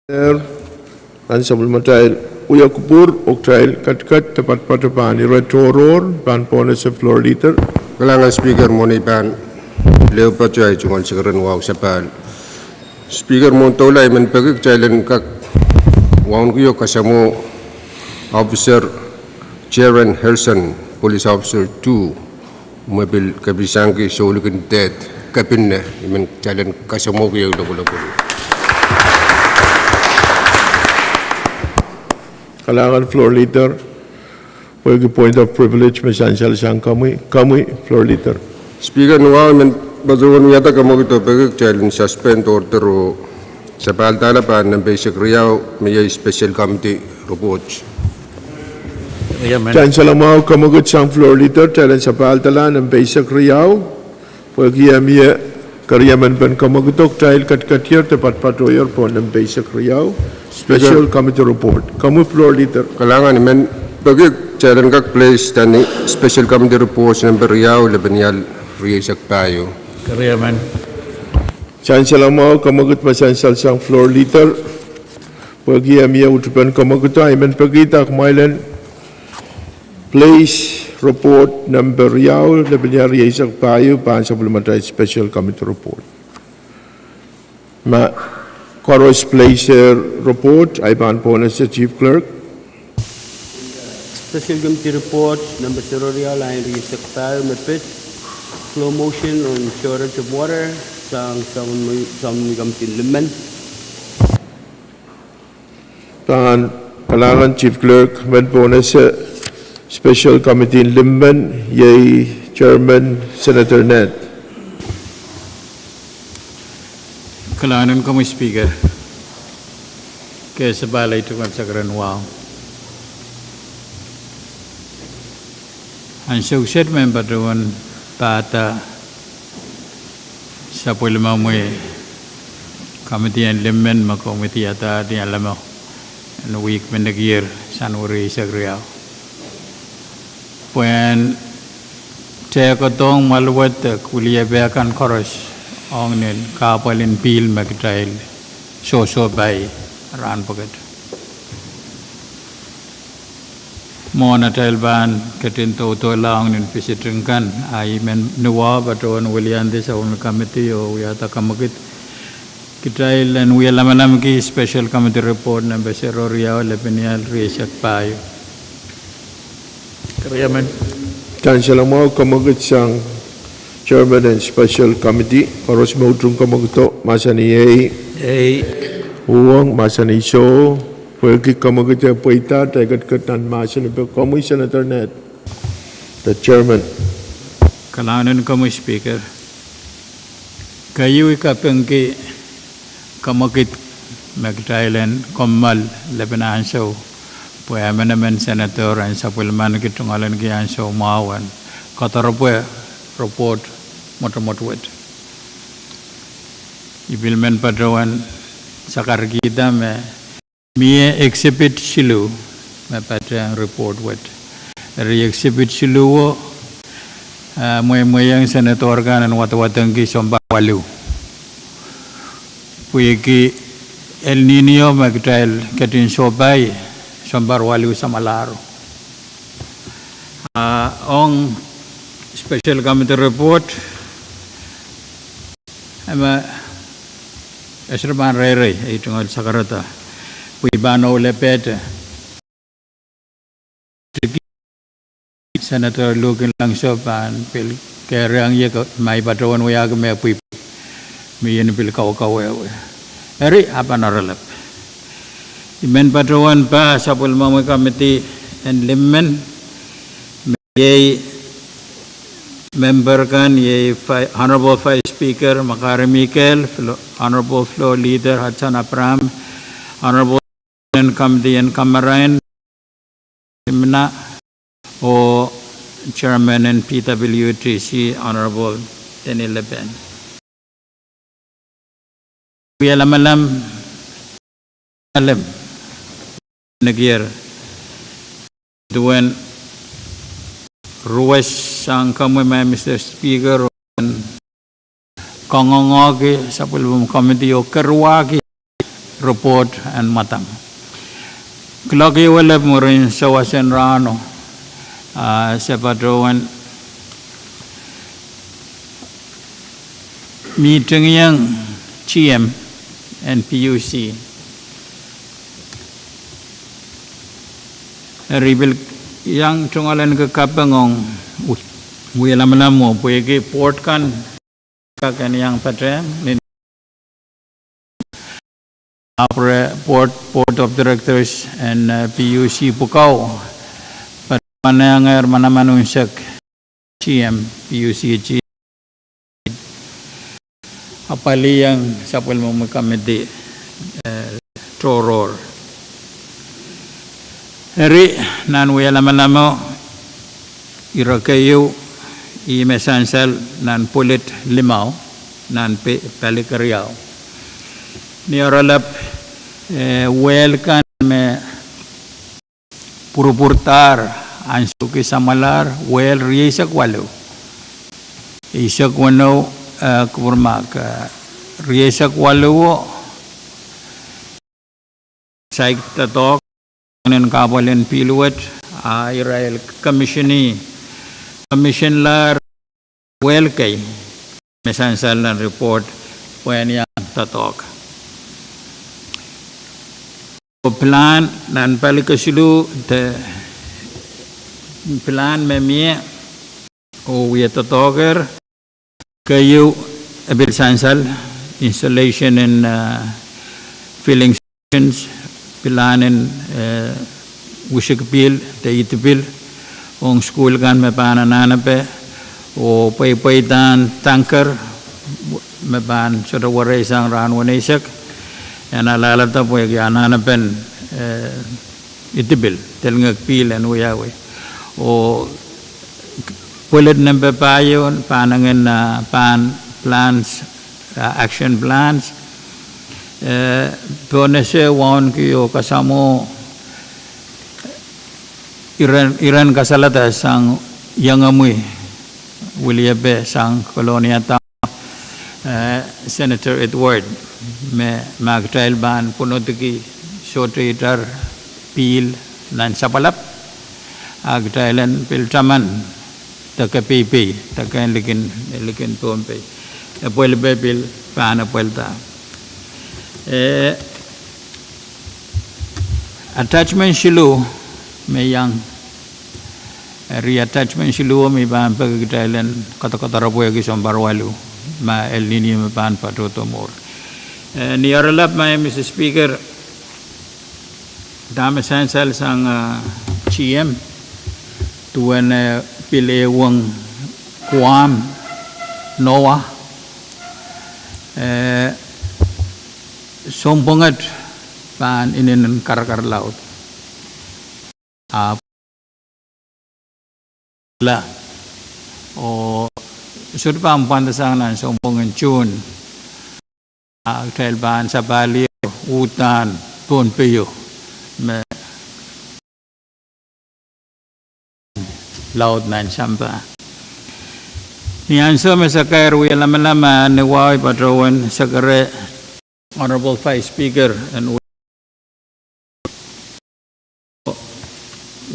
An sebelum trail uya kupur ok trail kat tepat pada ban retoror ban pones floor liter. Kalangan speaker moni ban leo pacai cungal sekeran wow sapal. Speaker montolai men pegik jailen kak waun kuyo kasamo officer Jaren Herson police officer 2 mobil kabisangki solukin dead kapinne men jailen kasamo kuyo lagu-lagu. Kalangan floor leader, bagi point of privilege mesansal sang kami floor leader. Speaker nuwa men bazuan yata kamu kita bagi challenge suspend order o sapal tala pa ng basic riau may special committee reports. Chancellor mau kamu sang floor leader challenge sapal tala ng basic riau, bagi amia karyaman pen kamu kita trial kat tepat patoyer pon ng basic riau. Special committee report. Kamu floor leader. Kalangan men bagi challenge kak place tani special committee reports number riau lebanyal riasak tayo. Karyaman. Chancellor mau kamu kita masansal sang floor leader. Bagi amia utupan kamu kita imen bagi tak mailen place report number riau lebanyal riasak tayo pan sebelum ada special committee report. Koros place report, Iban Ponas, Chief Clerk. Special committee report number 0 real line sector mepit flow motion on shortage of water sang committee limit. Pan Kalangan Chief Clerk, Men Ponas, Special Committee Limban, Yay Chairman Senator Ned. Kailangan ko may speaker. Kaya sa balay ito kan sa Granwao. Ang sugsad member doon pata sa pulma mo committee and limmen makomiti ata di alam mo ano week men nag-year sanuri sa Griao. When saya kotong maluwat kuliah beakan koros ongnen kapalin pil magtrail so bay ran pagat mona trail ban ketinto to lang nin pisitringkan ay men nuwa baton William de sa committee o yata kamagit kitrail and we alamanam ki special committee report number 0 riao lepenial resak payo karyaman Chancellor mau kamagit sang Chairman and Special Committee, Koros Mautrum Kamagto, Masani Pwuhng, Masani So, Pwuhng Kamagto Puita, Tagat Katan Masani Kamu Senator Ned, the Chairman. Kalanan kamu Speaker. Kayu ikapeng ki kamagit magtailan komal Lebanon so, Pwuhng Senator and Sapulman Kitungalan Kian so Mawan, Katarapwe report motor-motor ibilmen padrawan sakar kita me exhibit silu me padrang report wet dari exhibit silu moyang senator kanan wat-watang ki sombar walu puiki El Nino magtrail katin sobay sombar walu sa malaro ong special committee report ama esraban rai itong sakarata puibano lepet senator Lukin lang sopan pil kerang ye mai patawan wayag me pui miyen pil kaw eri apa naralap imen patawan pa sa pulma committee and limmen ye member kan ye Honorable Vice Speaker Makari Mikel, Honorable Floor Leader Hatsan Apram, Honorable Committee and Kamarain Simna o Chairman and PWTC Honorable Denny Leben. We alam nagir duwen ruwes sang kamu Mr. Speaker kongongog sa pulbum committee o kerwagi report and matang. Klagi wala mo rin sa wasan rano sa patrowan meeting yang GM and PUC. Ribil yang tungalan ke kapangong wala mo puwege port kan yang patre Port of Directors and PUC Pukau mana yang mana manunsak GM PUC GM apali yang sapul mo makamedi toror eri nan wala malamo irakayo i mesansal nan pulit limau nan pelikariao ni oralap welkan me purupurtar ansuki samalar wel riesak walu isak wano kurmak riesak walu saik tatok nen kabolen piluat Israel commission lar well kay mesansal na report when yang tatok plan nan palikasilu the plan memie o we tatoker kayu abil sansal installation and filling stations plan and wishik bill the it bill ong school kan me panana pe o pai dan tanker me ban sura warai sang ran wanesak and alala ta po yana pen itibil telngak pil and uyawe o pulit nembe payon panangen pan plans action plans ponese won kiyo kasamo Iran kasalata sang yangamui Williabe sang kolonia ta Senator Edward me magtrail ban punotiki sotritar pil nan sapalap agtrailan piltaman takapipi takan likin Pohnpei apuel bepil pana puelta attachment shilu me yang reattachment shilu me ban pagtrailan kata rapoy ki sombarwalu ma el nini me ban patotomor ni aralap may Mr. Speaker dame sansal sang GM tuan Pwuhng Kuam Noah sompongat pan inin karakar laut la o surpa pantasangan sompongan chun trail ban sa Bali utan Pohnpei me laut nan sampa ni anso me sakay ruya lama ne wai patrowan sakare Honorable Vice Speaker and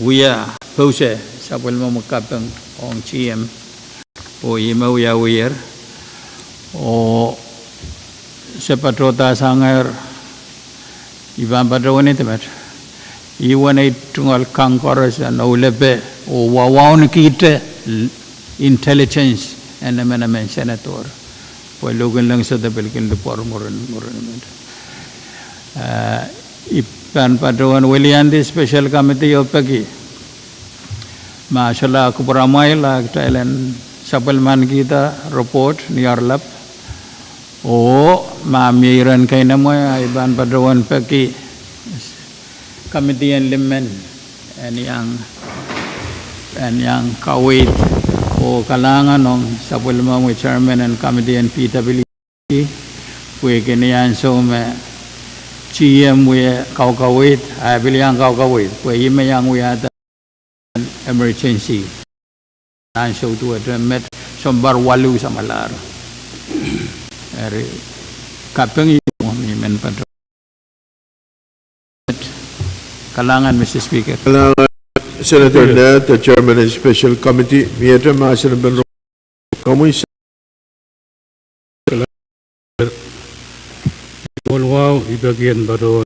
we are pose sapul mo makapang ong GM o ima uya uyer o sa patrota sangar ibang patrowan ito mat iwan ay tungal kangkoras na ulebe o wawaw kita intelligence and naman senator palugan lang sa dabalikin lupor moran ipan patrowan Williandi Special Committee of Pagi mashallah aku beramai lah Thailand sapalman kita report ni arlap o mamiran kay namoy iban patrowan Pagi Committee and Limen and yang kawit o kalangan ng sapulma mo Chairman and Committee and PWC we kiniyan so me GM we kawit bilyang kawit we yang we had an emergency and so to met sombar walu sa malar kapeng yung men patro Kalangan, Mr. Speaker. Senator Ned, the Chairman of the Special Committee, Mieter Master Ben Kamu Wow, ibagian baru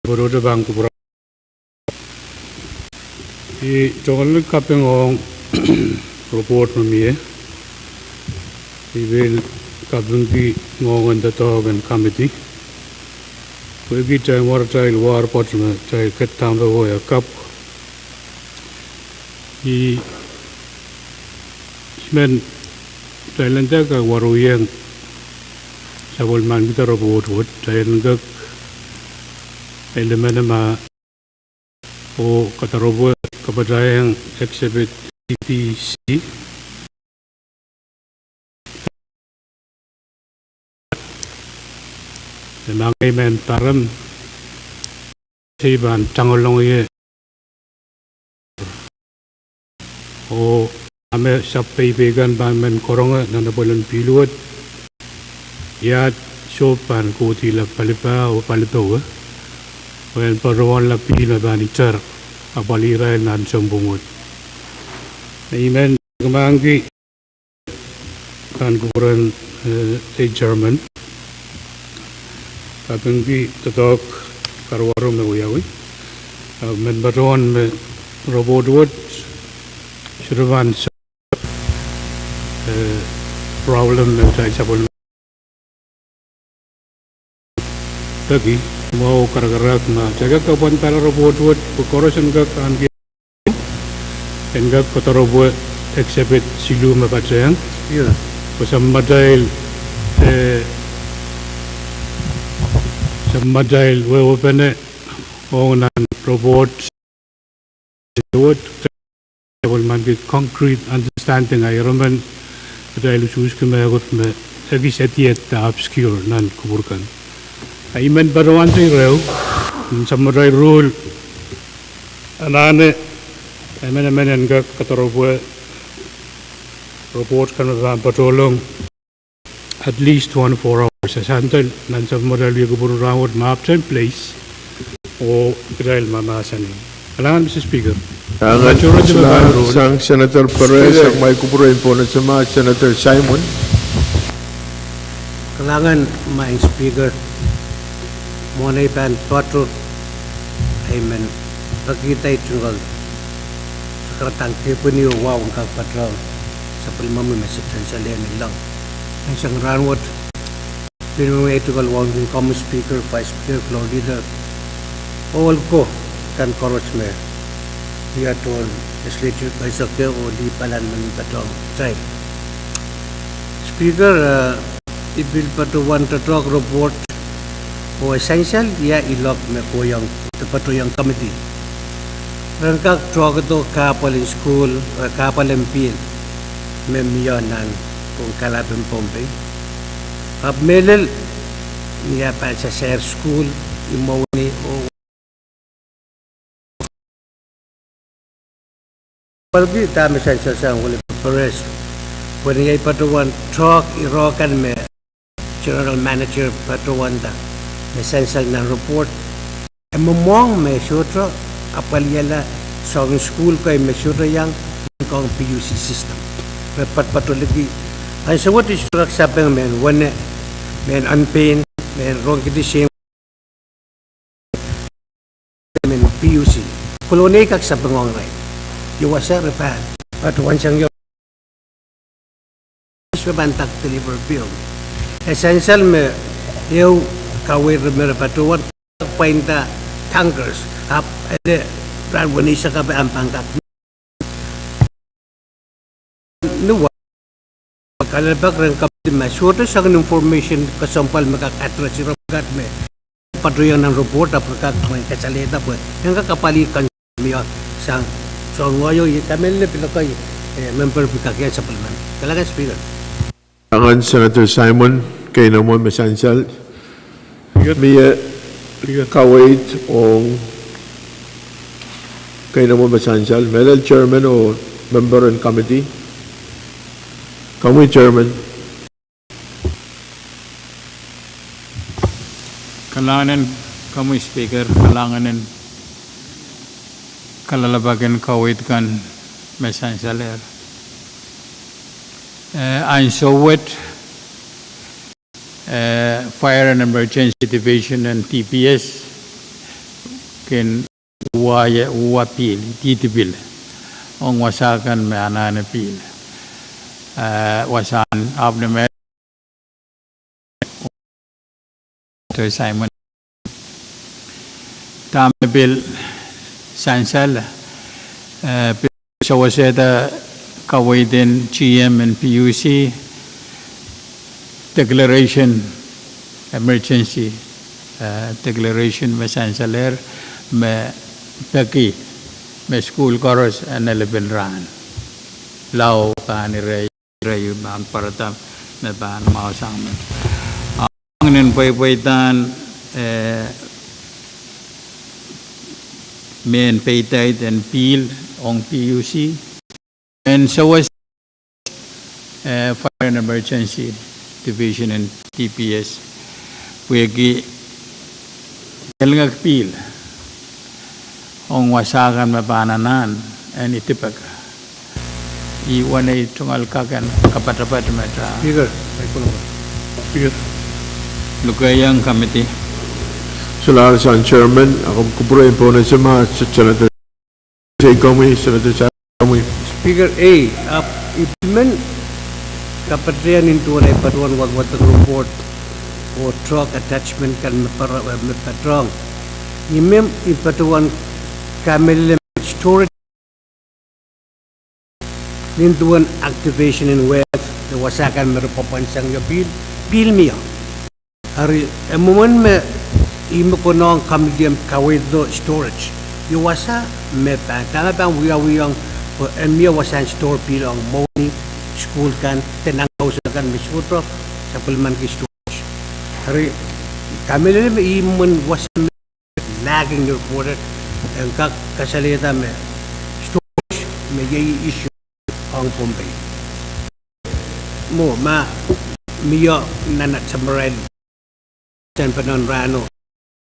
de bangku berapa. I jangan kapeng ong report mami I will kapeng ki ngongan datogan committee. Pergi cai war cai war pot me cai ketam bawa ya kap. I semen cai lantai ka waru yang sabol man kita report hot cai lantai elemen ma o kata robot kepada yang exhibit TTC memang men taram siban tangolong ye o ame sampai vegan ban men koronga nana bolon piluat ya sopan ko tila palipa o palipa Well, parawan la pila bani tar apalira nan sambungot. Amen. Kemangi kan kuburan German. Kapengki tetok karwaro me uyawi. Men parawan me robot wot shurvan problem me tai sabol. Lagi mau kara-kara na jaga kapan para robot buat korporation ka kan enggak kota robot exhibit silu mapacayang Yeah. Samadail wewopene ongan robot buat will man be concrete understanding I remember dahil usus kemagot me lagi setiap obscure nan kuburkan Iman baruan sing rew samurai rule anane amen enggak katorobo report kan patolong at least 24 hours santal nan samurai ligo buru rawat map place o grail mamasan Alangan Mr. Speaker sang Senator Pahrek ang may kupuruin po na sama Senator Simon Kalangan maing Speaker Monay pan patro amen rakita itunggal sekarang kepuni wow kag patro sa primamo message sa lian lang ang sang ranwat pinmo itunggal wow common speaker vice speaker floor leader all ko kan korot me dia tol legislature by sakte o di palan man patro try speaker ibil patro one to talk report o essential dia ilok me Pwuhng tepat yang committee rangkak trogato kapalin school kapalin pin me miyonan kung kalapin Pohnpei kap melel niya pa sa share school imawni o palgi tama sa wala pares when ay patuwan talk irokan me general manager patuwan da essential na report emomong me sutra apaliala sa school kay me sutra yang kong PUC system repat patulagi ay sa what is struck sabeng men one men unpain men wrong condition men PUC kolone kag sa bangong right you was a repat at one sang yo bantak deliver bill essential me eu kawir merpatuan painta tankers up ada ranwanisa ka ba ang pangkat nuwa kalabak ren ka masuto sa information kasampal makakatra si rogat me padroyan ng report apakak may kasalita po yang kakapalikan miya sang so ngoyo kamel le pilakay member bikakya sa parliament kalagan speaker Alangan Senator Simon kay naman essential Mia kawait o kay naman masansal Medal Chairman o Member and Committee Kamu Chairman Kalanganan kami Speaker kalanganan kalalabagan kawit kan mesan saler. Ein sowet Fire and Emergency Division and TPS ken uwapil titibil ong wasakan me anane pil wasan abne me to Simon tamebil sansal shawaseda kawiden GM and PUC declaration emergency declaration me sansaler me peki me school chorus and 11 ran lao pani rayu ban paratam me ban mau sang me angnen paitan men paitait and peel on PUC and so was Fire and Emergency Division and TPS wegi kelngak pil ong wasakan mapananan and itipak iwanay tungal kakan kapatapat mata Speaker, Speaker. lukayang committee Salamat sa Chairman. Ako kupurin po na sa mga Senator Senator Speaker A, implement kapatrian into a patuan wag report or truck attachment kan patrong. Imem ipatuan kamel storage nintuan activation in wealth the wasakan merupakan yo bil mia. Hari moment me imo konong kamdiam kawedo storage. Yo wasa me pa tanga pa wiyang mia wasan store pilong money school kan tenang kan misutro sa pulman ki storage. Hari kami le imun wasan lagging reported ang kasalita me storage me yay issue ang Pohnpei. Mo ma mia nanat samaral san panon rano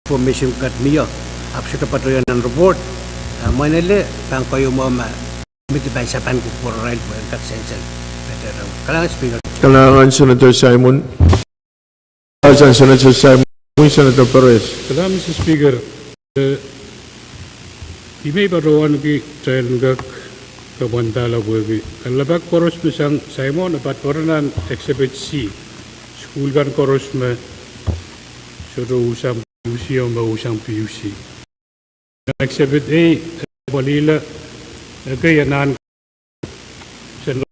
information kat mia apsita patuyan ng report manele pang kayo mo ma mitibay sa pan ko for right mo kat sensel pero kailangan speaker Kailangan Senator Simon. Senator Simon, Senator Perez. Salamat Mr. Speaker. Imay baruan ki trailgak kabantala buwi. Kalabak koros misang Simon apat koranan exhibit C. School kan koros me suruh usang PUC o usang PUC. Exhibit A balila kayanan sen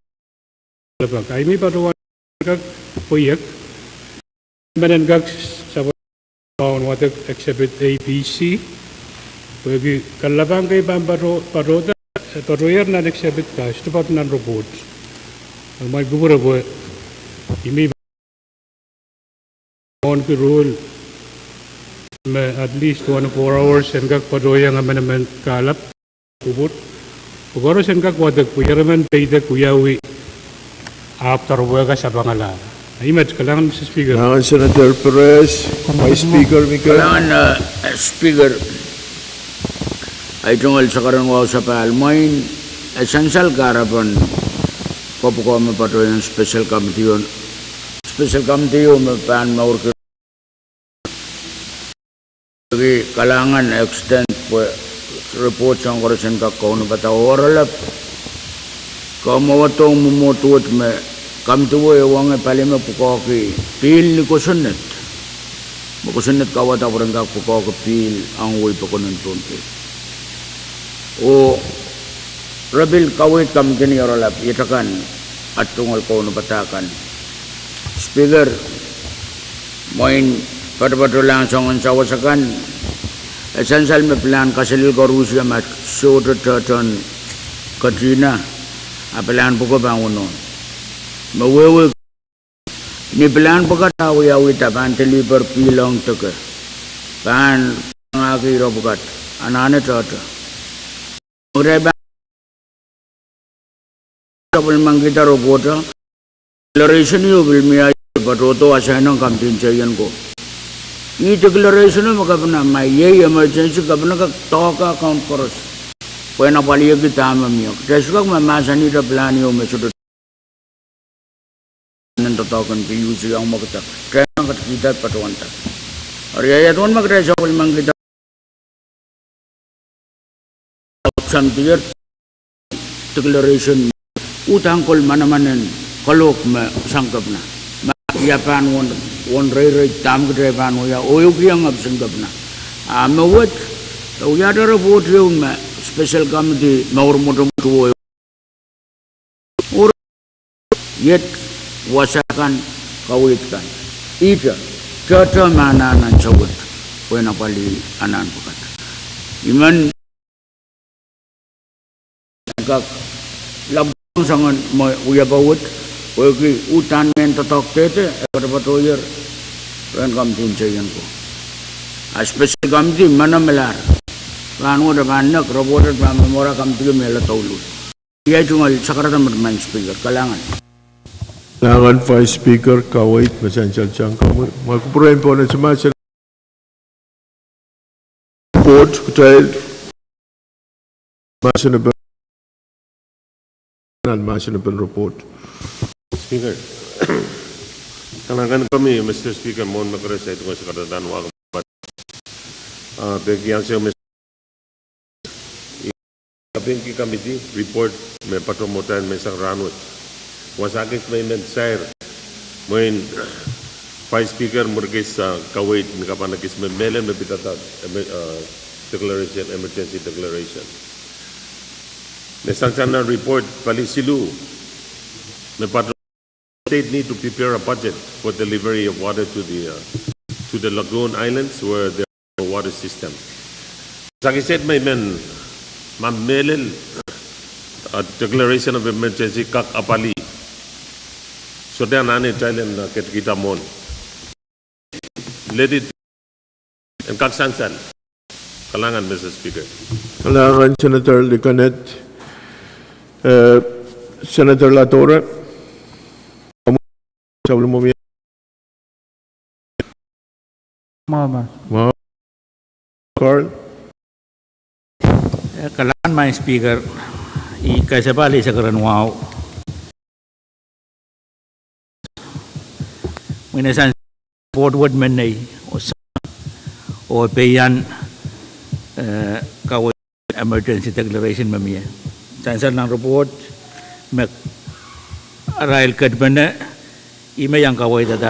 labak. Imay baruan kag proyek menenggak sa on water exhibit A, B, C. Bagi kalabang kay paroda paroyer na exhibit ka, stupat na report. Ang may gubura po, imi on ki rule at least 24 hours and kag paroyer nga amendment kalap kubut. Pagoro sen kag wadag kuyaraman payda kuyawi after work sa pangalan. Image, kailangan Mr. Speaker. Kailangan Senator Perez, Vice Speaker Miguel. Kailangan Speaker ay tungkol sa karangwaw sa palmoin essential karapan ko mapato yung special committee yun mapan maurka kailangan extend report sa koresen kakao na patawar kamawatong mumutuot me kami tuwo ewang palima pukoki pil ni kusunet makusunet kawat aparang kak pukoki pil ang uwi pakunan Pohnpei o rabil kawit kam kini oralap itakan at tunggal ko na batakan Speaker moin pada lang songon sawasakan essential me plan kasalil ko Rusya mat soto taton Katrina apelan puko bangunon mawewe ni plan pagkatawi awi tapan deliver pilong tuke pan ngaki robukat anane toto ureba tabul mangkita robota declaration yu bilmiya patoto asainang kamtin chayan ko I declaration magapna may emergency gabna ka toka account koros Pwena pali kita mamio. Deswag mamasani da plani o mesudo nantotokan piyusi ang magta. Kaya ang kita patuanta. Ariya tuan magdesa ko limang kita. Santier declaration utang kol manamanen kalok me sangkap na. Iapan won ray tam gede pan ya oyuk yang ab sangkap na. Mewat uya ada report yung special committee maur motor motor yet wasakan kawitkan ita kata mana nan cawat pwena pali anan bukat iman kak labang sangan uya bawut wagi utan men tatok tete berpatoyer ren kamtin cayan ko special committee mana melar lanu ada banyak robot dan memora kamtin mela taulu ia cuma sakaratan bermain speaker kalangan. Langan Vice Speaker Kawait Masansal Chang Kawait. Magpurahin po na sumasal. Report, dahil Masinabal report. Speaker, tanangan kami, Mr. Speaker, mohon magresay tungkol sa kadadaan wakang bigyan siya Kapinki Committee report may patromotan may sang ranot. Wasakit may mensair moin Vice Speaker murgis sa Kuwait nakapanagis may melen may pitata declaration emergency declaration. May sang sana report palisilu may patron state need to prepare a budget for delivery of water to the lagoon islands where there are no water system. Sakit may men mamelel a declaration of emergency kak apali. So then ane Thailand kita mon. Let it and kak sansan. Kalangan Mr. Speaker. Kalangan Senator Licanet, Senator Latora. Sebelum mumi. Mama. Carl. Kalangan my speaker ikasabali sa karanwao. Minasan forward menay o payan Kuwait emergency declaration mamiya. Sansal ng report mek arail kadbana ima yang Kuwait at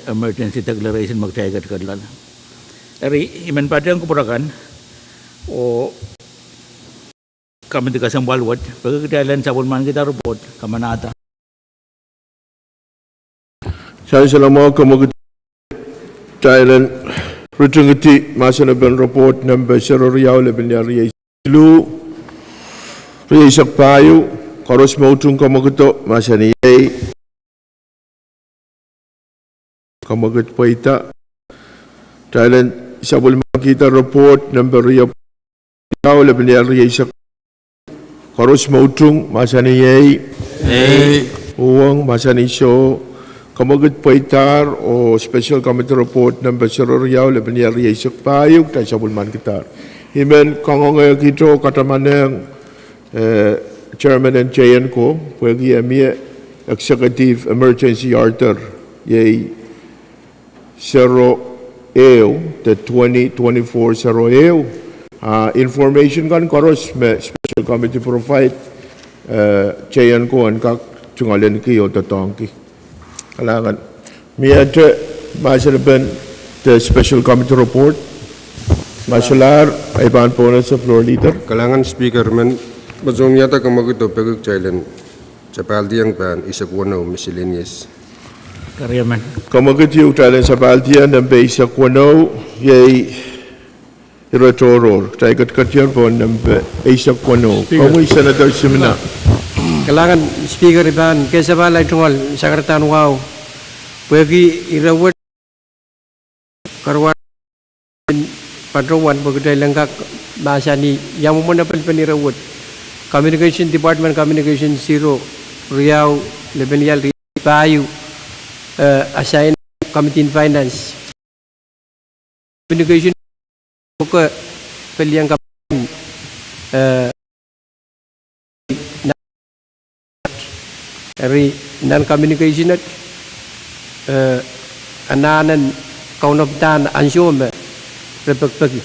emergency declaration magtayagat kadlan. Eri iman padang kupurakan o kami di kasang balwat pagkakailan sa bulman kita report kamanata. Saya selama kemudian Thailand Rutungiti Masinabal report number Seroriau Lebenyar Riailu Riaisak Payu Koros Mautung Kamaguto Masaniyay Kamagut Paita Thailand Sabul Makita report number Riau Lebenyar Riaisak Koros Mautung Masaniyay Pwuhng Masanisyo Kamagut Paitar o Special Committee Report number Seroriau Lebenyar Riaisak Payuk dan Sabulman Kitar. Himen kongongay kito katamanang Chairman and Chayan ko pwagi amia Executive Emergency Order yay 0 the 2024 0 information kan koros me Special Committee provide Chayan ko an kak chungalen ki o tatongki. Kalangan. Miyate Masinabal the Special Committee Report. Masalar ay paan po na sa floor leader. Kalangan Speaker man mazong yata kamaguto paguk Thailand sa paldiang pan isakwano miscellaneous. Karyaman. Kamagut yung Thailand sa paldiang ng basic wano yay irotoror. Taigat katyan po ng basic wano. Kamuy Senator Simina. Kalangan Speaker iban kesa balay tunggal sakaratan wow bagi irawat karwan patrowan bagay langkak bahasa ni yang memenapan penirawat Communication Department Communication 0 Riau Lebenyal Payu assign Committee in Finance Communication ke peliang Eri non-communication at ananan kaunaptan ansyo me repagpagi.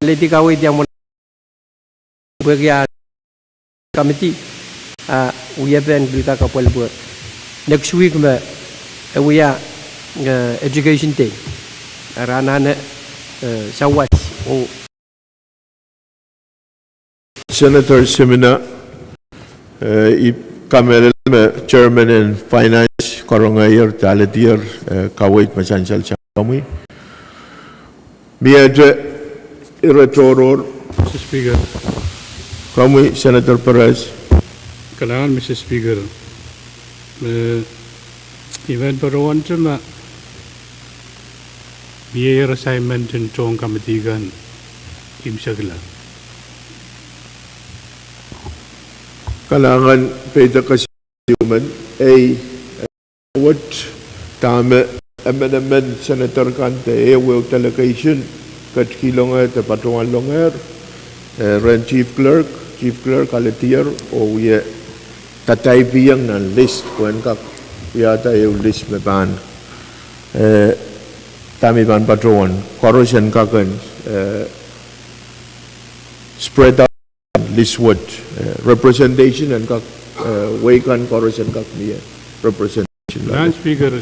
Leti kawit yang mo bagya committee we have been bilka kapal buat. Next week me we are education day. Arana sawat o Senator Simina, Kamel Chairman and Finance Korongayar Talatier Kawait Masansal Kami. Miadre Iratoror. Mr. Speaker. Kami Senator Perez. Kailangan, Mr. Speaker. Event parawan cuma biaya assignment in Chong Committee kan imsagla. Kailangan pwede kasi human what tama amendment Senator Kante will delegation kat kilonga te patungan longer ren chief clerk aletier o ye tatay biyang ng list kung kak yata yung list me ban tami ban patungan corrosion kakan spread out list what representation and kak way kan corrosion kak niya representation. Madam Speaker,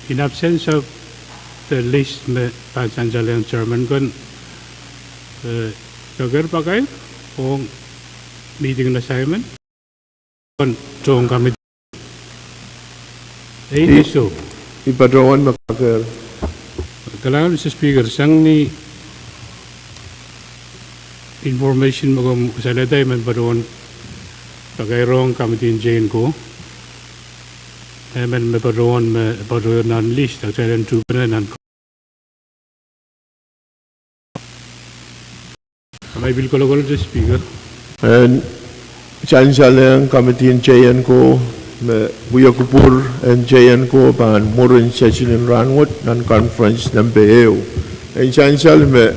in absence of the list me Pansanjalian Chairman kan kagar pakai Pwuhng meeting assignment kan Chong Committee. Ini so. Ipadrowan makagar. Kailangan, Mr. Speaker, sang ni information mo kung kasalita ay magparoon pagkairong committee in Jane ko. Man magparoon ng list at kailan tupanan ng may bil ko lang Mr. Speaker. And Chansalang committee in Jayan ko Buyakupur and Jayan ko pan Murin session in Ranwood non conference ng BEO. And Chansal me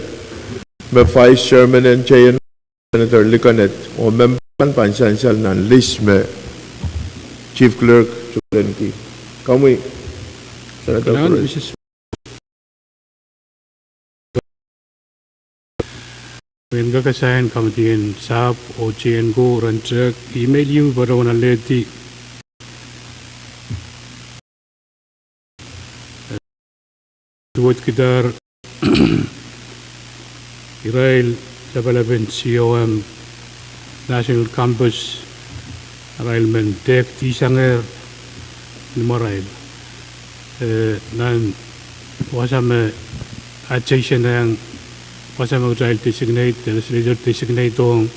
Vice Chairman and Jayan Senator Likanet o member pan Chansal ng list me Chief Clerk Chulenki. Kami Senator Perez. When kakasayan committee in SAP o Jayan ko ranchak email you para wana leti Tuwad Kadkadaur Israel Development COM National Campus Railman Dek Tisanger Nimarail nan wasame adjacent yang wasame Israel designate Legislature designate tong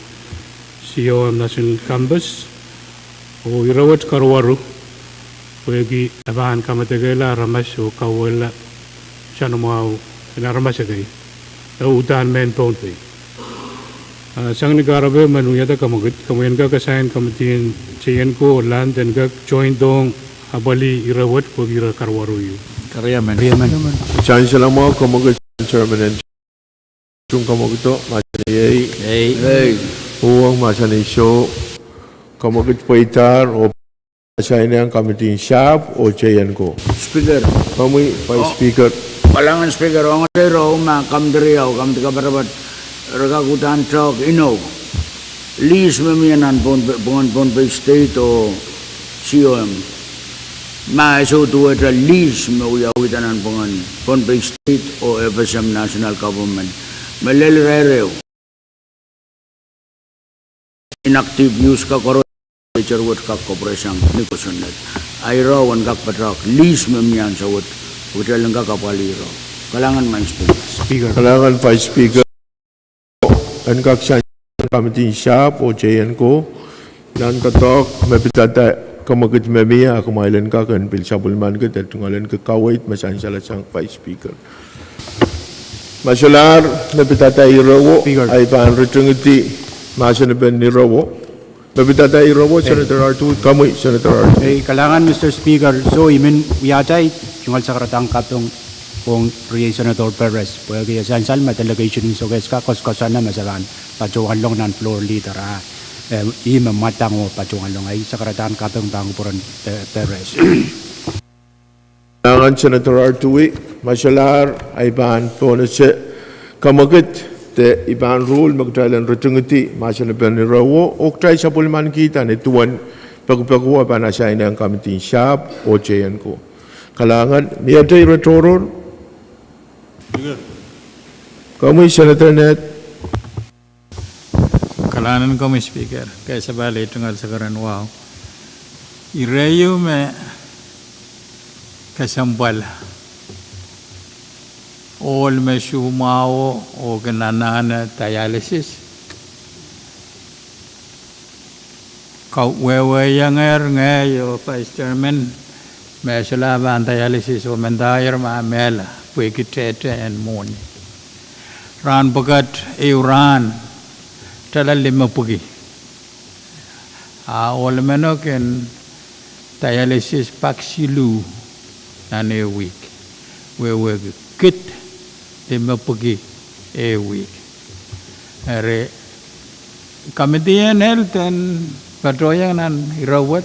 COM National Campus o irawat karwaru Pwuhng abahan kamatagala ramas o kawala siya mau naramas kay utan men Pohnpei. Sang negarabe manuyata kamagit kamuyan ka kasayan kamatin Jayan ko land and ka join dong abali irawat Pwuhng ira karwaruyo. Karyaman. Chance lang mo kamagit Chairman and Chung kamagito masanay Pwuhng masanay show kamagit Pwuhng o Asahin ang committee SAP o Jayan ko. Speaker. Kami Vice Speaker. Kalangan Speaker, ang atero, kamdriyaw, kamdikabarabad, ragakutan chok, Lease mamiyanan Pohnpei State o COM. Maaso tuwa sa lease mauyawitan ang Pohnpei State o FSM National Government. Malilirereo. Inactive use ka karo Legislature would KAPWARESOU Nikosunet. I raw and Gakpatrak, lease mamiyan sa wood, hotel ng kakapaliro. Kalangan man Speaker. Kalangan Vice Speaker. Ang kaksan committee SAP o Jayan ko, nan katok, mapitata, kamagit mamiya, kumailan ka kan, pilsabulman ka, at tungalan ka kawait, masansala sang Vice Speaker. Masalar, napitata irawo, ay paanritungiti, masanaban ni rawo. Napitata irawo, Senator R2, kamoy, Senator R2. Kalangan, Mr. Speaker, so imin wiyatay, chungal sa karatang katong Pwuhng Senator Perez, Pwuhng Sansal, delegation so guys ka, koskosana masalan, pajuhan long nan floor leader. ima matang o patungan long ay sakaratan katong tang puran teres. Nangan Senator Artui, masalar aiban ponese kamagit te iban rule magdailan retungiti masana benirawo oktay sa pulman kita ni tuan pagpagwa pa na siya ang committee shop o jayan ko. Kalangan miyatay retoror. Kamu Senator Net. Kalanan kami speaker, kaya sa bali tunggal sa karan wow. Ireyo me kasampal. All me shumao o gananana dialysis. Kau wewe yang ngayo Vice Chairman me sulaban dialysis o mendayar ma mela pwekitete and moni. Ran bagat Iran tala lima pugi. All menoken dialysis paksilu nane week. We kit lima pugi a week. Are committee and health and patroyan and irawat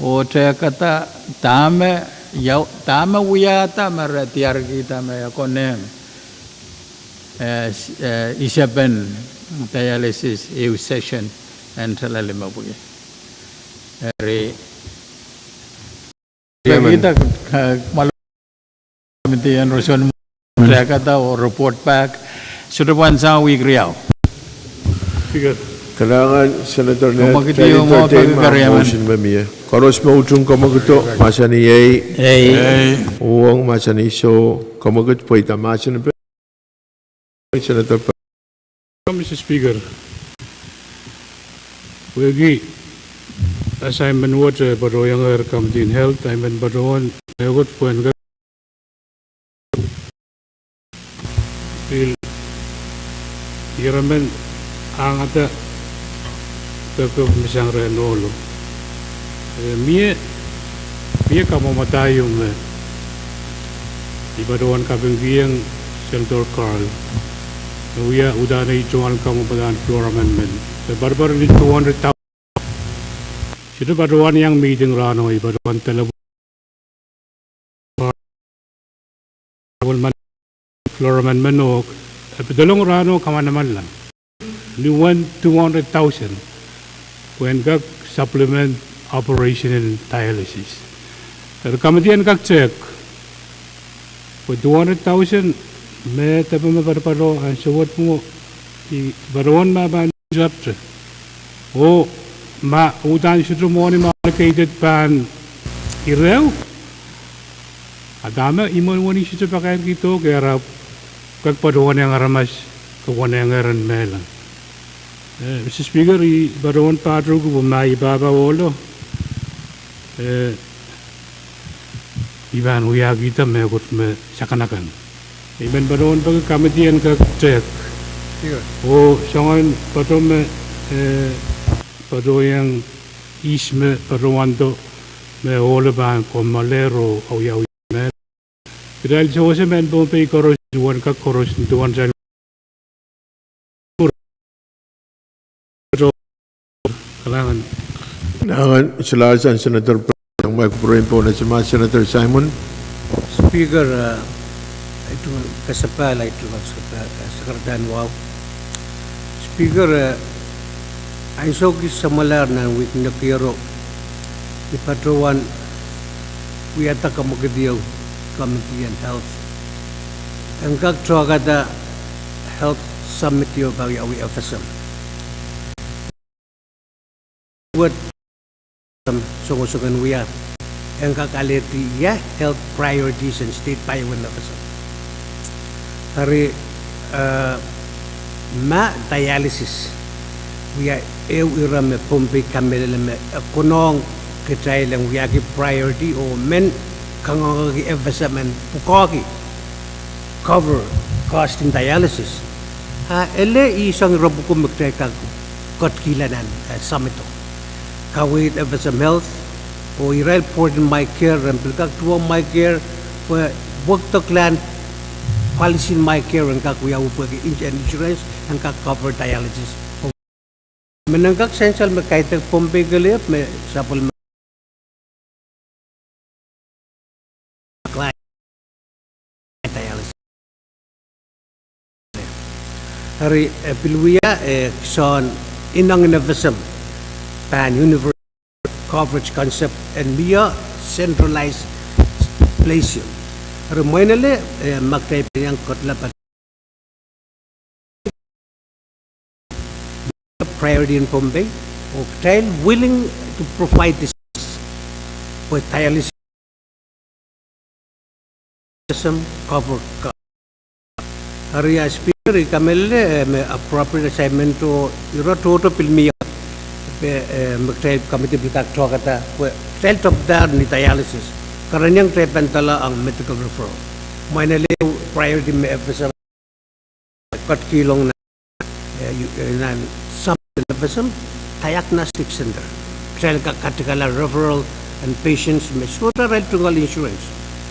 o te kata tame uyata maratiar kita me konem isaben dialysis EU session and talalima pugi. Are kita malu committee and Roson te kata o report back sudah pansa week riau. Kalangan Senator Net, Kumagiti yung mga pagkakariyaman. motion mamiya. Karos mautong kamagito, masani yay. Uwang masani so, kamagot po ita masani pa. Senator pa. Mr. Speaker, we assignment what Baroyang Committee in Health, I'm in Baroan, I got point. Iramen ang ata pagkak misang renolo. Mie kamu matayong Ibadoan kabenggiang Senator Carl. Uya udah na itungan kamu padaan floor amendment. Barbar ni 200,000. Situ badoan yang meeting rano Ibadoan telebon. Floor amendment o dalong rano kaman naman lang. Ni 200,000 when kag supplement operational dialysis. Pero kamatian kag check for 200,000 may tabi maparparo ang suwat mo baruan maban jabte o ma utan siya mo ni allocated pan irew adama imon wani siya pakain kito kaya kag paruan yang aramas kawan yang aran melang. Mr. Speaker, baruan patro ko bumay baba wolo. Iban uya kita megot me sakanakan. Iban baruan pag kamitian ka check. O sangan patro me patro yang isme paruan to me wolo ban komalero o ya me. Kidal jose men Pohnpei koros duan ka koros duan jan. Kalangan. Nangan silasan Senator yang microphone po na si Senator Simon. Speaker, itu kasapal itu sekretaran wow. Speaker, ay so kisamalar na week na kiro di patrowan wiyata kamagadiyaw Committee on Health. Ang kagtrawagada Health Summit yo bagi awi FSM. What sungusungan wiya ang kakaliti ya health priorities and state paywan na kasi hari ma dialysis wiya iram me Pohnpei kamel me kunong kitay lang wiya ki priority o men kangang ki investment pukoki cover cost in dialysis ele isang rabuko magtay kag kotkilanan samito kawit FSM Health o iral port in my care and pilkak tuwa my care where work to clan policy in my care and kak uyaw po insurance and kak cover dialysis menenggak sensal me kaitek Pohnpei geliap me sapul me hari pilwia son inang innovation pan universal coverage concept and via centralized place hari mainale maktai yang kotla priority in Pohnpei or child willing to provide this with tireless cover area speaker kamelle appropriate assignment to toto pilmi child committee bitak thokata child top dar ni dialysis karanyang trepantala ang medical referral mainale priority me FSM kat kilong na FSM diagnostic center child Kadkadaur referral and patients may suta right to insurance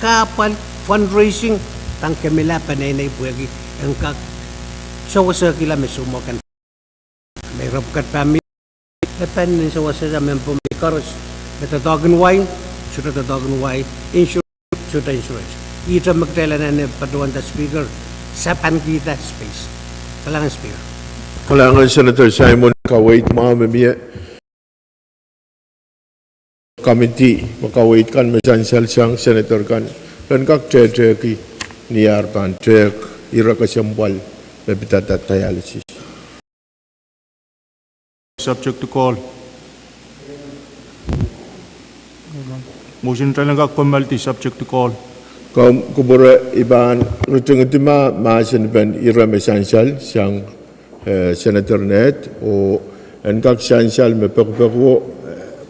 kapal fundraising tang kemila panay Pwuhng ang kak sa kila may sumokan may robkat pami depan ni sa mempo may karos metatogan why insurance ito magtela na patuan ta speaker sapan kita space kalangan speaker Kalangan Senator Simon kawait mamamiya committee makawait kan mesansal siyang senator kan kak ki niar kan ira kasambal bebitata dialysis. Subject to call. Motion talaga formality subject to call. Kubura iban rutungitima maasin ben ira mesansal siyang Senator Net o engkak sansal me pekpekwo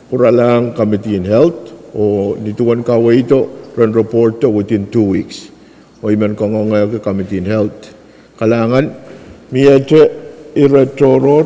puralang Committee in Health o nituan kawai ito ran report within 2 weeks o iman kongongay ke Committee in Health kalangan miyete ira toror